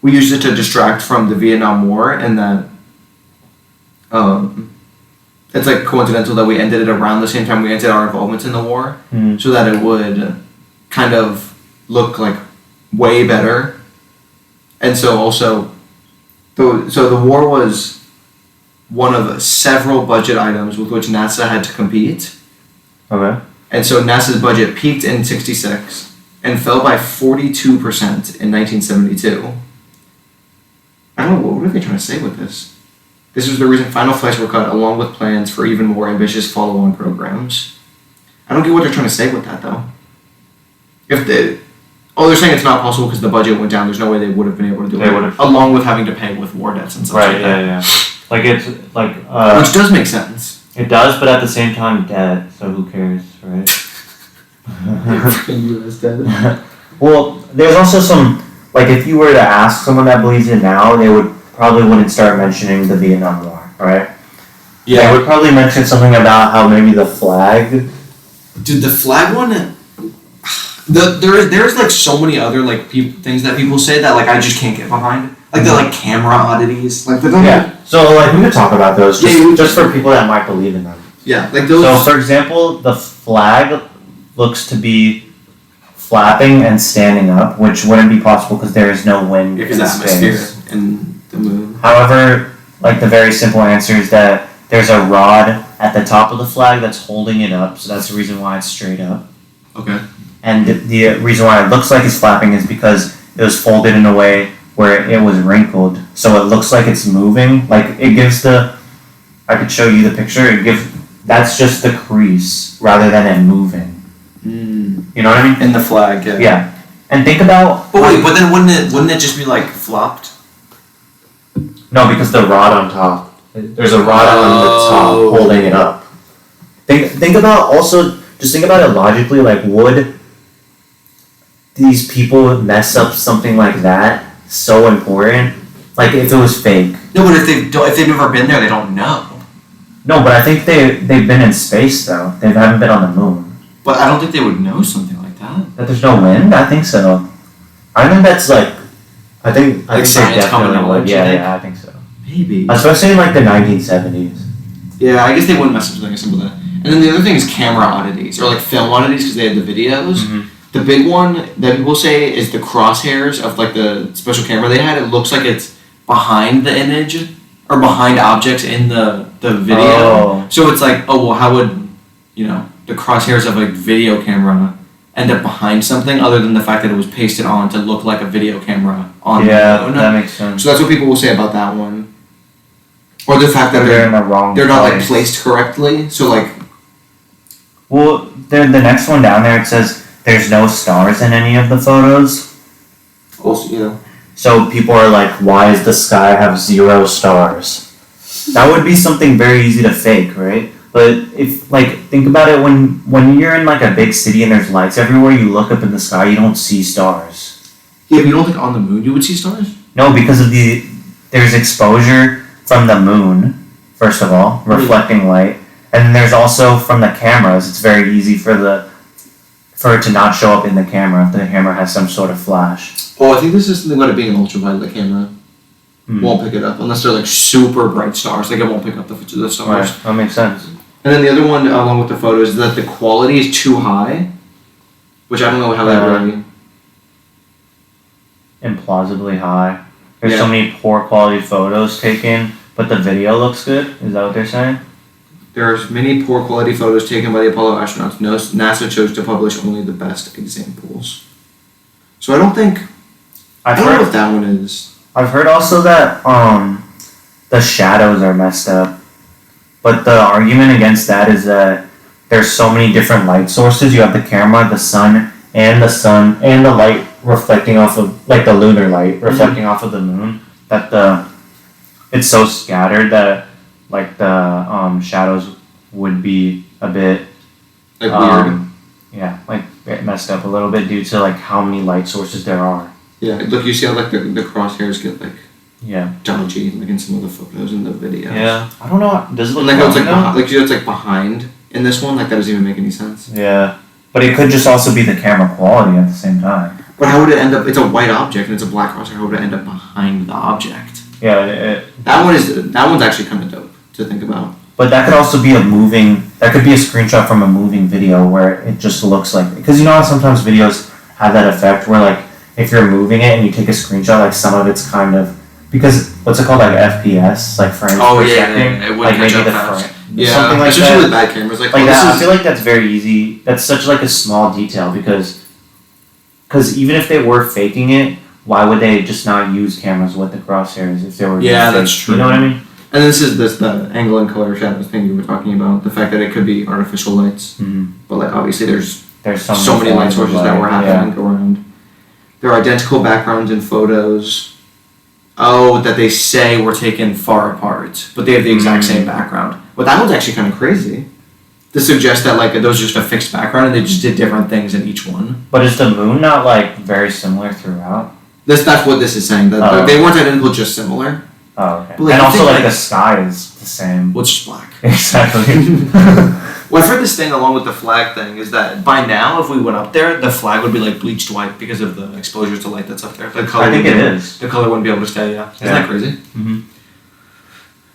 we used it to distract from the Vietnam War, and that it's like coincidental that we ended it around the same time we ended our involvement in the war, so that it would kind of look like way better. And so also, the war was one of several budget items with which NASA had to compete. Okay. And so NASA's budget peaked in '66 and fell by 42% in 1972. I don't know, what are they trying to say with this? This was the reason final flights were cut, along with plans for even more ambitious follow-on programs. I don't get what they're trying to say with that, though. They're saying it's not possible because the budget went down. There's no way they would have been able to do it, along with having to pay with war debts and stuff like that. Right, yeah. Like, it's, like... which does make sense. It does, but at the same time, debt, so who cares, right? U.S. debt. Well, there's also some... Like, if you were to ask someone that believes it now, they probably wouldn't start mentioning the Vietnam War, right? Yeah. They would probably mention something about how maybe the flag... Dude, the flag one... There's like so many other like things that people say that like I just can't get behind. Like the like camera oddities. Like So like we could talk about those just for people that might believe in them. Yeah, like those. So for example, the flag looks to be flapping and standing up, which wouldn't be possible because there is no wind in space. And the moon. However, like the very simple answer is that there's a rod at the top of the flag that's holding it up, so that's the reason why it's straight up. Okay. And the reason why it looks like it's flapping is because it was folded in a way where it was wrinkled, so it looks like it's moving. Like it gives I could show you the picture. That's just the crease rather than it moving. You know what I mean? In the flag, yeah. Yeah. And think about. But wait, but then wouldn't it just be like flopped? No, because the rod on top. There's a rod on the top holding it up. Think about it logically. Like, would these people mess up something like that so important? Like if it was fake. No, but if they've never been there, they don't know. No, but I think they've been in space though. They haven't been on the moon. But I don't think they would know something like that. That there's no wind? I think so. I think that's like. I think science common knowledge. Yeah, I think so. Maybe. Especially in like the 1970s. Yeah, I guess they wouldn't mess up something as simple as that. And then the other thing is camera oddities or like film oddities because they had the videos. Mm-hmm. The big one that people say is the crosshairs of like the special camera they had. It looks like it's behind the image or behind objects in the video. Oh. So it's like, oh well, how would the crosshairs of a video camera end up behind something other than the fact that it was pasted on to look like a video camera on the phone? That makes sense. So that's what people will say about that one. Or the fact that they're in the wrong they're not like place. placed correctly. So like. Well, the next one down there it says there's no stars in any of the photos. Also, So people are like, why does the sky have 0 stars? That would be something very easy to fake, right? But if think about it when you're in like a big city and there's lights everywhere, you look up in the sky, you don't see stars. Yeah, but you don't think on the moon you would see stars? No, because of there's exposure from the moon, first of all, reflecting light. And then there's also from the cameras, it's very easy for it to not show up in the camera if the camera has some sort of flash. Oh, I think this is something about it being an ultraviolet camera. Won't pick it up unless they're like super bright stars. Like it won't pick up the stars. Right, that makes sense. And then the other one, along with the photos, is that the quality is too high, which I don't know how that really. Implausibly high. There's so many poor quality photos taken, but the video looks good. Is that what they're saying? There's many poor quality photos taken by the Apollo astronauts. NASA chose to publish only the best examples. So I don't think. I don't know if that one is. I've heard also that the shadows are messed up, but the argument against that is that there's so many different light sources. You have the camera, the sun, and the light reflecting off of like the lunar light reflecting off of the moon. That it's so scattered that like the shadows would be a bit Like weird. Yeah, like it messed up a little bit due to like how many light sources there are. Yeah, look, you see how like the crosshairs get like Yeah. dodgy like in some of the photos in the videos. Yeah. I don't know. Does it look And like how it's like wrong, though? like you know, it's like behind in this one. Like that doesn't even make any sense. Yeah. But it could just also be the camera quality at the same time. But how would it end up? It's a white object and it's a black crosshair. How would it end up behind the object? Yeah. That one's actually kind of dope to think about. But that could also be that could be a screenshot from a moving video where it just looks like, because you know how sometimes videos have that effect where like if you're moving it and you take a screenshot, like some of it's kind of, because what's it called, like FPS, like frames per second, it would like catch maybe up the fast. frame, Yeah, something like especially that. with bad cameras, like Like that, I this feel like that's very easy. That's such like a small detail because even if they were faking it, why would they just not use cameras with the crosshairs if they were? Yeah, being that's fake? true. You know what I mean? And this is the angle and color shadows thing you were talking about. The fact that it could be artificial lights, Mm-hmm. but like obviously there's so many light forms of sources that were light, happening around. There are identical backgrounds in photos. Oh, that they say were taken far apart, but they have the exact same background. But that one's actually kind of crazy. To suggest that like those are just a fixed background and they just did different things in each one. But is the moon not like very similar throughout? That's what this is saying. That they weren't identical, just similar. Oh, okay. But, like, and I also think, like the sky is the same. Well, it's just black. Exactly. Well, I've heard this thing along with the flag thing is that by now, if we went up there, the flag would be like bleached white because of the exposures to light that's up there. The color I think it is. The color wouldn't be able to stay. Yeah, isn't that crazy? Mm-hmm.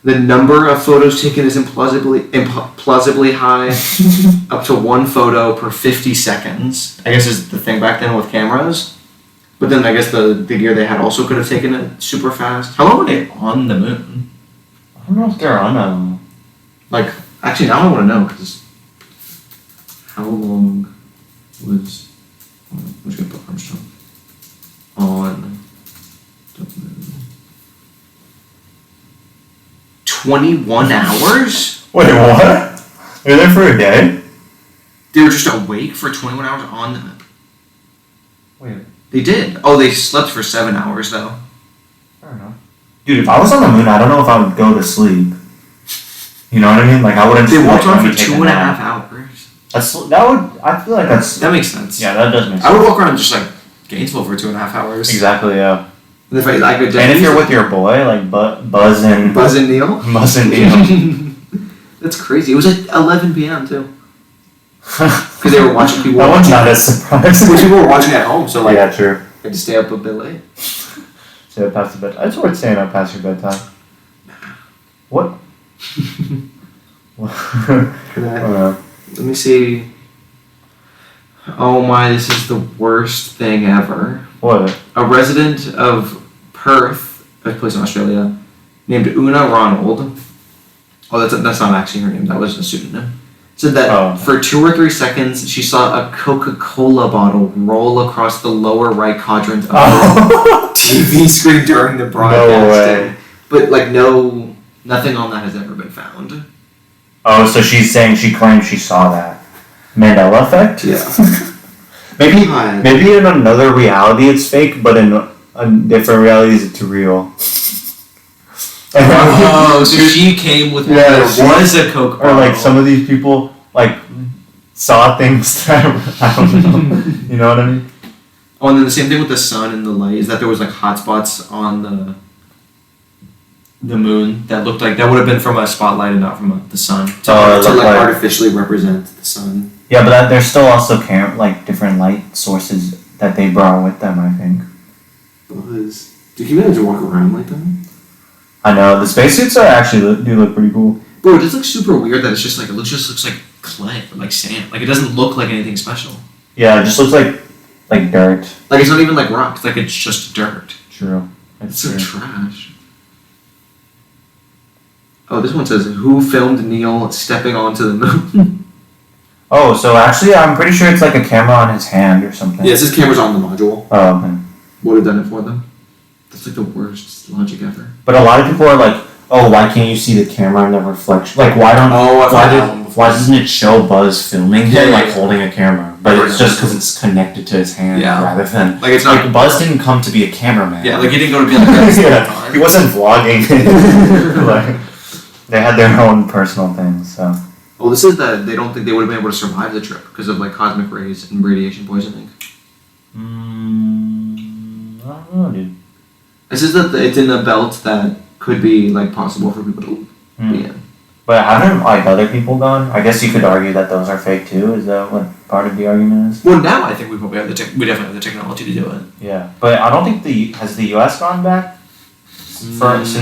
The number of photos taken is implausibly high, up to one photo per 50 seconds. I guess is the thing back then with cameras. But then I guess the gear they had also could have taken it super fast. How long were they on the moon? I don't know if they're on a. Like, actually, now I want to know because how long was? I'm just gonna put Armstrong on the moon. 21 hours? Wait, what? They're there for a day? They were just awake for 21 hours on the moon. Wait. They did. Oh, they slept for 7 hours though. I don't know. Dude, if I was on the moon, I don't know if I would go to sleep. You know what I mean? Like I wouldn't. They just, walked like, on let for me take 2.5 nap. hours. That would. I feel like that's. That makes sense. Yeah, that does make sense. I would walk around just like Gainesville for 2.5 hours. Exactly. Yeah. And if I could. And if you're with your boy, like Buzz and Neil. Buzz and Neil. That's crazy. It was at 11 p.m. too. Because they were watching people. That one's not as surprising. Well, people were watching at home, so like yeah, true. I had to stay up a bit late. Stay up past the bed. It's worth staying up past your bedtime. What? Let me see. Oh my, this is the worst thing ever. What? A resident of Perth, a place in Australia, named Una Ronald. Oh, that's not actually her name. That was a pseudonym. Said that for 2 or 3 seconds, she saw a Coca-Cola bottle roll across the lower right quadrant of the TV screen during the broadcast. No way. But like nothing on that has ever been found. Oh, so she claims she saw that. Mandela Effect? Yeah. maybe in another reality it's fake, but in a different reality it's real. Oh, so she came with one that was a Coke bottle. Or like some of these people like saw things that I don't know. You know what I mean? Oh, and then the same thing with the sun and the light is that there was like hot spots on the moon that looked like that would have been from a spotlight and not from the sun to like artificially represent the sun. Yeah, but there's still also different light sources that they brought with them, I think. Buzz. Can you imagine walk around like that? I know, the spacesuits are actually do look pretty cool. Bro, it just looks super weird that it's just like, just looks like clay, or like sand. Like it doesn't look like anything special. Yeah, it just looks like dirt. Like it's not even like rocks, like it's just dirt. True. It's so trash. Oh, this one says, who filmed Neil stepping onto the moon? Oh, so actually I'm pretty sure it's like a camera on his hand or something. Yeah, it says camera's on the module. Oh, okay. Would have done it for them. That's like the worst logic ever. But a lot of people are like, oh, why can't you see the camera in the reflection? Like, why doesn't it show Buzz filming him, holding a camera? But it's just because it's connected to his hand rather than... Like, it's not... Like, Buzz didn't come to be a cameraman. Yeah, like, he didn't go to be like this all the time. He wasn't vlogging. Like, they had their own personal things, so... Oh, this is that they don't think they would have been able to survive the trip because of like cosmic rays and radiation poisoning. I don't know, dude. This is that it's in a belt that could be like possible for people to be in. But haven't like other people gone? I guess you could argue that those are fake too. Is that what part of the argument is? Well, now I think we probably have we definitely have the technology to do it. Yeah, but I don't think has the U.S. gone back since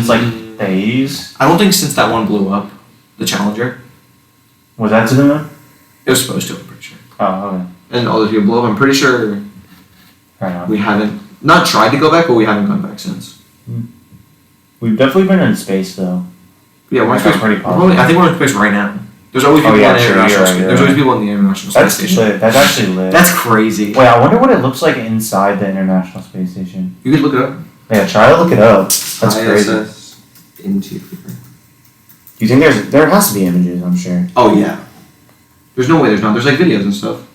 like the 80s. I don't think since that one blew up, the Challenger. Was that to the moon? It was supposed to. I'm pretty sure. Oh, okay. And all those people blew up. I'm pretty sure Fair enough. we haven't not tried to go back, but we haven't gone back since. We've definitely been in space though. Yeah, we're in space. Pretty I think we're in space right now. There's always people in the international space. There's always people in the international space station. Lit. That's actually lit. That's crazy. Wait, I wonder what it looks like inside the International Space Station. You could look it up. Yeah, try to look it up. That's crazy. ISS interior. Do you think there has to be images? I'm sure. Oh yeah. There's no way there's not. There's like videos and stuff.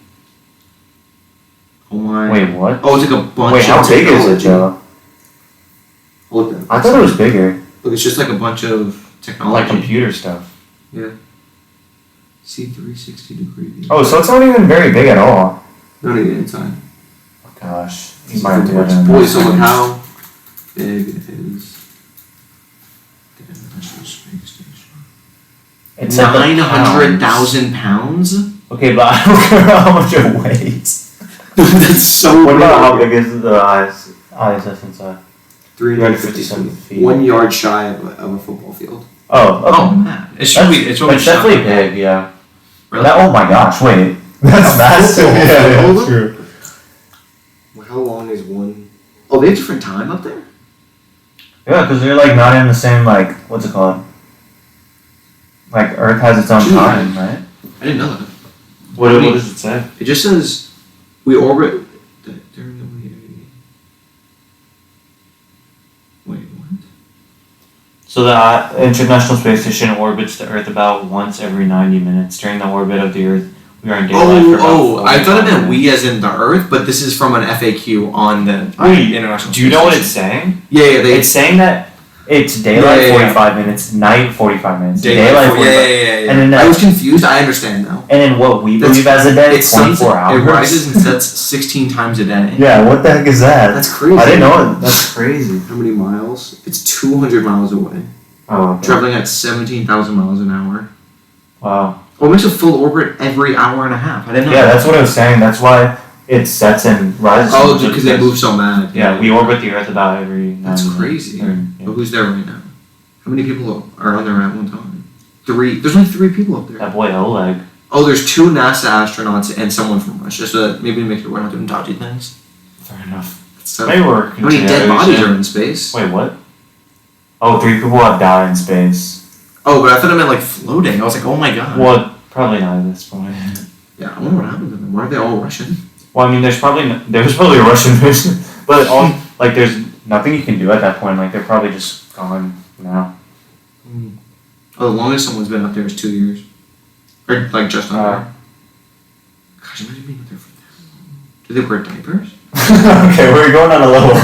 Oh my. Wait, what? Oh, it's like a bunch. Wait, how big is it, Joe? Look at I thought it was bigger. Look, it's just like a bunch of technology. Like computer stuff. Yeah. See 360-degree view. Oh, so it's not even very big at all. Not even inside. Oh, gosh. Boy, so look how big it is. The International Space Station. It's 900,000 pounds? Okay, but I don't care how much it weighs. That's so What about how big. big is the ISS inside? 357 feet. 1 yard shy of a football field. Oh, okay. Oh man, it's probably That's definitely big, yeah. Really? Oh my gosh, wait. That's massive. Yeah, Hold that's on. true. Well, how long is one? Oh, they have different time up there? Yeah, because they're like not in the same, like, what's it called? Like, Earth has its own time, right? I didn't know that. What does it say? It just says we orbit. Wait, what? So the International Space Station orbits the Earth about once every 90 minutes. During the orbit of the Earth, we are in daylight for about I thought it 45 meant we minutes. as in the Earth, but this is from an FAQ on the Wait, International Space Do you know what Station. it's saying? Yeah, It's saying that it's daylight Yeah. 45 minutes, night 45 minutes. Daylight 45 yeah. And then I was confused. I understand now. And then what we That's- believe as a day, It's 24 hours. It rises and sets 16 times a day. Yeah, what the heck is that? That's crazy. I didn't know it. That's crazy. How many miles? It's 200 miles away. Oh, okay. Traveling at 17,000 miles an hour. Wow. Oh, it makes a full orbit every hour and a half. I didn't know Yeah, that. that's what I was saying. That's why it sets and rises. Oh, so much because they move so mad. Yeah, we orbit the Earth about every. That's 9 crazy. minutes. But who's there right now? How many people are on there at one time? 3. There's only 3 people up there. That boy Oleg. Oh, there's 2 NASA astronauts and someone from Russia, so that maybe make sure we're not doing dodgy things. Fair enough. So, Maybe we're. how many dead bodies are in space? Wait, what? Oh, 3 people have died in space. Oh, but I thought it meant like floating. I was like, oh my god. Well, probably not at this point. Yeah, I wonder what happened to them. Why are they all Russian? Well, I mean, there's probably a Russian mission, but there's nothing you can do at that point. Like, they're probably just gone now. Oh, the longest someone's been up there is 2 years. Or like just under. Gosh, imagine being up there for that long. Do they wear diapers? Okay, we're going on a little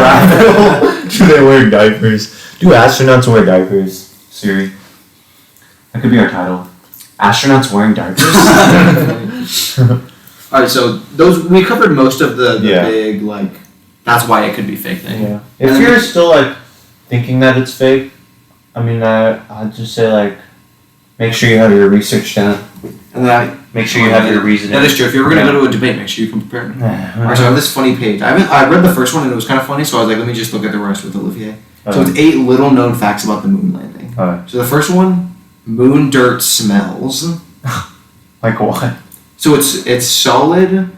rabbit hole. Do they wear diapers? Do astronauts wear diapers? Siri. That could be our title. Astronauts wearing diapers? Alright, so we covered most of the Yeah. big, like, that's why it could be fake thing. Yeah. If you're still, like, thinking that it's fake, I mean, I'd just say, like, make sure you have your research done. And then Make sure you have your reasoning. Yeah, that's true. If you're ever going to go to a debate, make sure you come prepared. Alright, so I have this funny page. I read the first one and it was kind of funny, so I was like, let me just look at the rest with Olivier. So it's 8 little known facts about the moon landing. Alright. So the first one, moon dirt smells. Like what? So it's solid.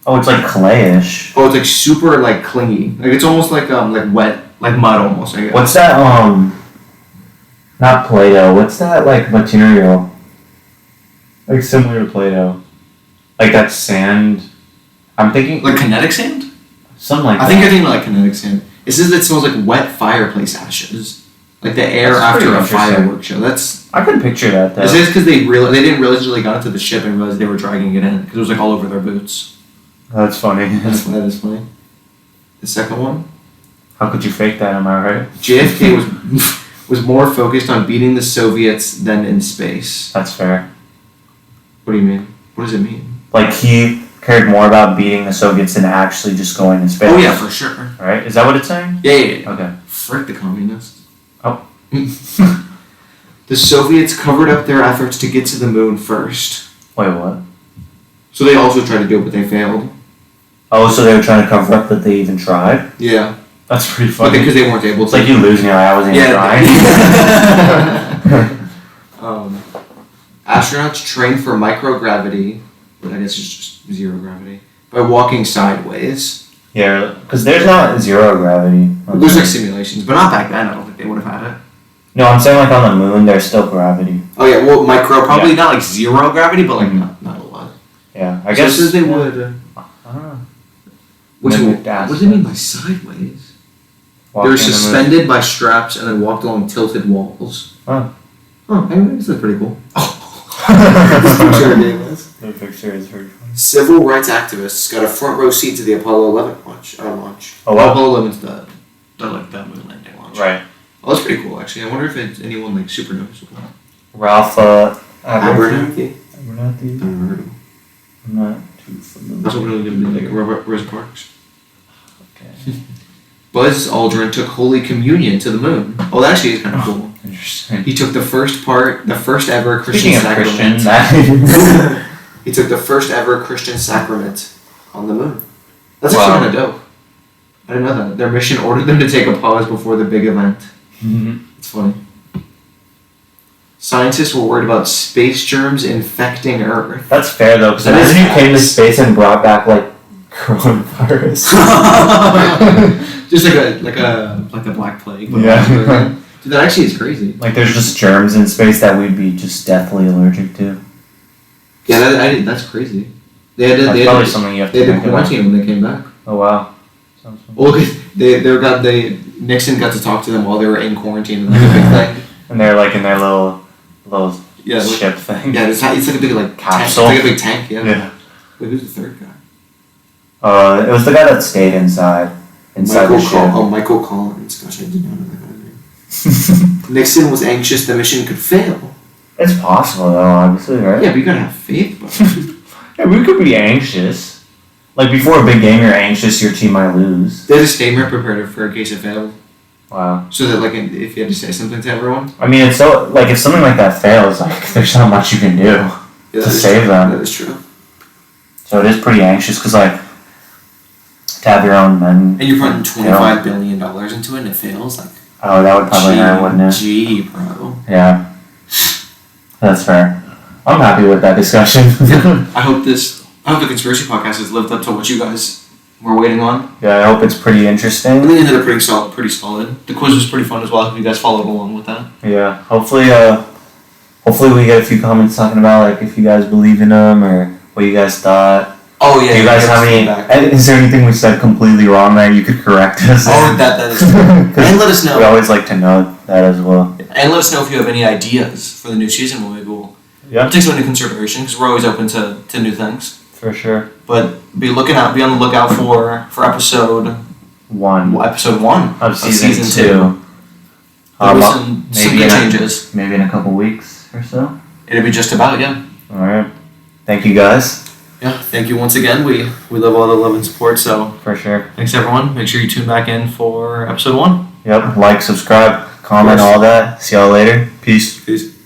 Oh, it's like clayish. Oh, it's like super like clingy. Like it's almost like wet, like mud almost. I guess. What's that, not Play-Doh, what's that, like, material? Like, similar to Play-Doh. Like that sand. I'm thinking. Like kinetic sand? Something like I think you're thinking like kinetic sand. It says it smells like wet fireplace ashes. Like the air That's after pretty a interesting. fireworks show. That's. I could picture that, though. Is this because they didn't realize until they got into the ship and realized they were dragging it in because it was like all over their boots. That's funny. That is funny. The second one, How could you fake that, am I right? JFK was was more focused on beating the Soviets than in space. That's fair. What do you mean? What does it mean? Like, he cared more about beating the Soviets than actually just going to space. Oh yeah, for sure. Right? Is that what it's saying? Yeah. Okay. Frick the communists. Oh. The Soviets covered up their efforts to get to the moon first. Wait, what? So they also tried to do it, but they failed. Oh, so they were trying to cover up that they even tried? Yeah. That's pretty But funny. because they weren't able It's to. like you lose and you're like, I wasn't even trying. Astronauts trained for microgravity, but I guess it's just zero gravity, by walking sideways. Yeah, because there's not zero gravity. There's like simulations, but not back then. I don't think they would have had it. No, I'm saying like on the moon, there's still gravity. Oh yeah, well, micro, probably Yeah. not like zero gravity, but like not a lot. Yeah, I So guess. it says they would. I don't know. What Maybe do they mean by sideways? They Walking were on the moon. suspended by straps and then walked along tilted walls. Oh. Oh, I mean, this is pretty cool. The picture is very funny. Civil rights activists got a front row seat to the Apollo 11 launch. Oh, wow. Apollo 11's the like the moon landing launch. Right. Oh, that's pretty cool, actually. I wonder if it's anyone like super noticeable. Ralph Abernathy? Abernathy? I never heard of him. I'm not too familiar. That's what we're really gonna be like Rosa Parks. Okay. Buzz Aldrin took Holy Communion to the moon. Oh, that actually is kind of cool. Interesting. He took the first ever Christian Speaking of sacrament. Christian, that He took the first ever Christian sacrament on the moon. That's Wow. actually kind of dope. I didn't know that. Their mission ordered them to take a pause before the big event. It's funny. Scientists were worried about space germs infecting Earth. That's fair though, because That is imagine you came to facts. space and brought back like coronavirus. Just like a black plague. but Yeah. Dude, that actually is crazy. Like there's just germs in space that we'd be just deathly allergic to. Yeah, that's crazy. They had That's to, probably something you have they to had think to about. quarantine when they came back. Oh wow. Sounds fun. Well, Nixon got to talk to them while they were in quarantine and like a big thing. And they're like in their little Yeah, like- ship thing. Yeah, it's like a big like Capsule. Tank. It's like a big tank. Yeah. Yeah. Wait, who's the third guy? It was the guy that stayed inside the ship. Michael Collins. Gosh, I did not know that guy's name. Nixon was anxious the mission could fail. It's possible though, obviously, right? Yeah, but you gotta have faith, bro. Yeah, we could be anxious. Like before a big game, you're anxious your team might lose. They had a statement prepared for in case it failed, Wow. so that like if you had to say something to everyone. I mean, it's so like if something like that fails, like there's not much you can do Yeah, to that is save true. them. That is true. So it is pretty anxious because like to have your own men. And you're putting $25 billion into it and it fails, like. Oh, that would probably hurt, wouldn't it? Gee, bro. Yeah. That's fair. I'm happy with that discussion. I hope the conspiracy podcast has lived up to what you guys were waiting on. Yeah, I hope it's pretty I interesting. think it ended up pretty solid. The quiz was pretty fun as well. If you guys followed along with that. Yeah. Hopefully we get a few comments talking about like if you guys believe in them or what you guys thought. Oh yeah. Do you guys have any? Is there anything we said completely wrong that you could correct us? Oh, that is true. And let us We know. always like to know that as well. And let us know if you have any ideas for the new season. Well, maybe we'll take some into consideration because we're always open to new things. For sure. But be on the lookout for episode 1 of season 2. There'll be some good changes. Maybe in a couple weeks or so. It'll be just about, yeah. All right. Thank you guys. Yeah, thank you once again. We love all the love and support, so For sure. thanks everyone. Make sure you tune back in for episode 1. Yep. Like, subscribe, comment, Of course. all that. See y'all later. Peace. Peace.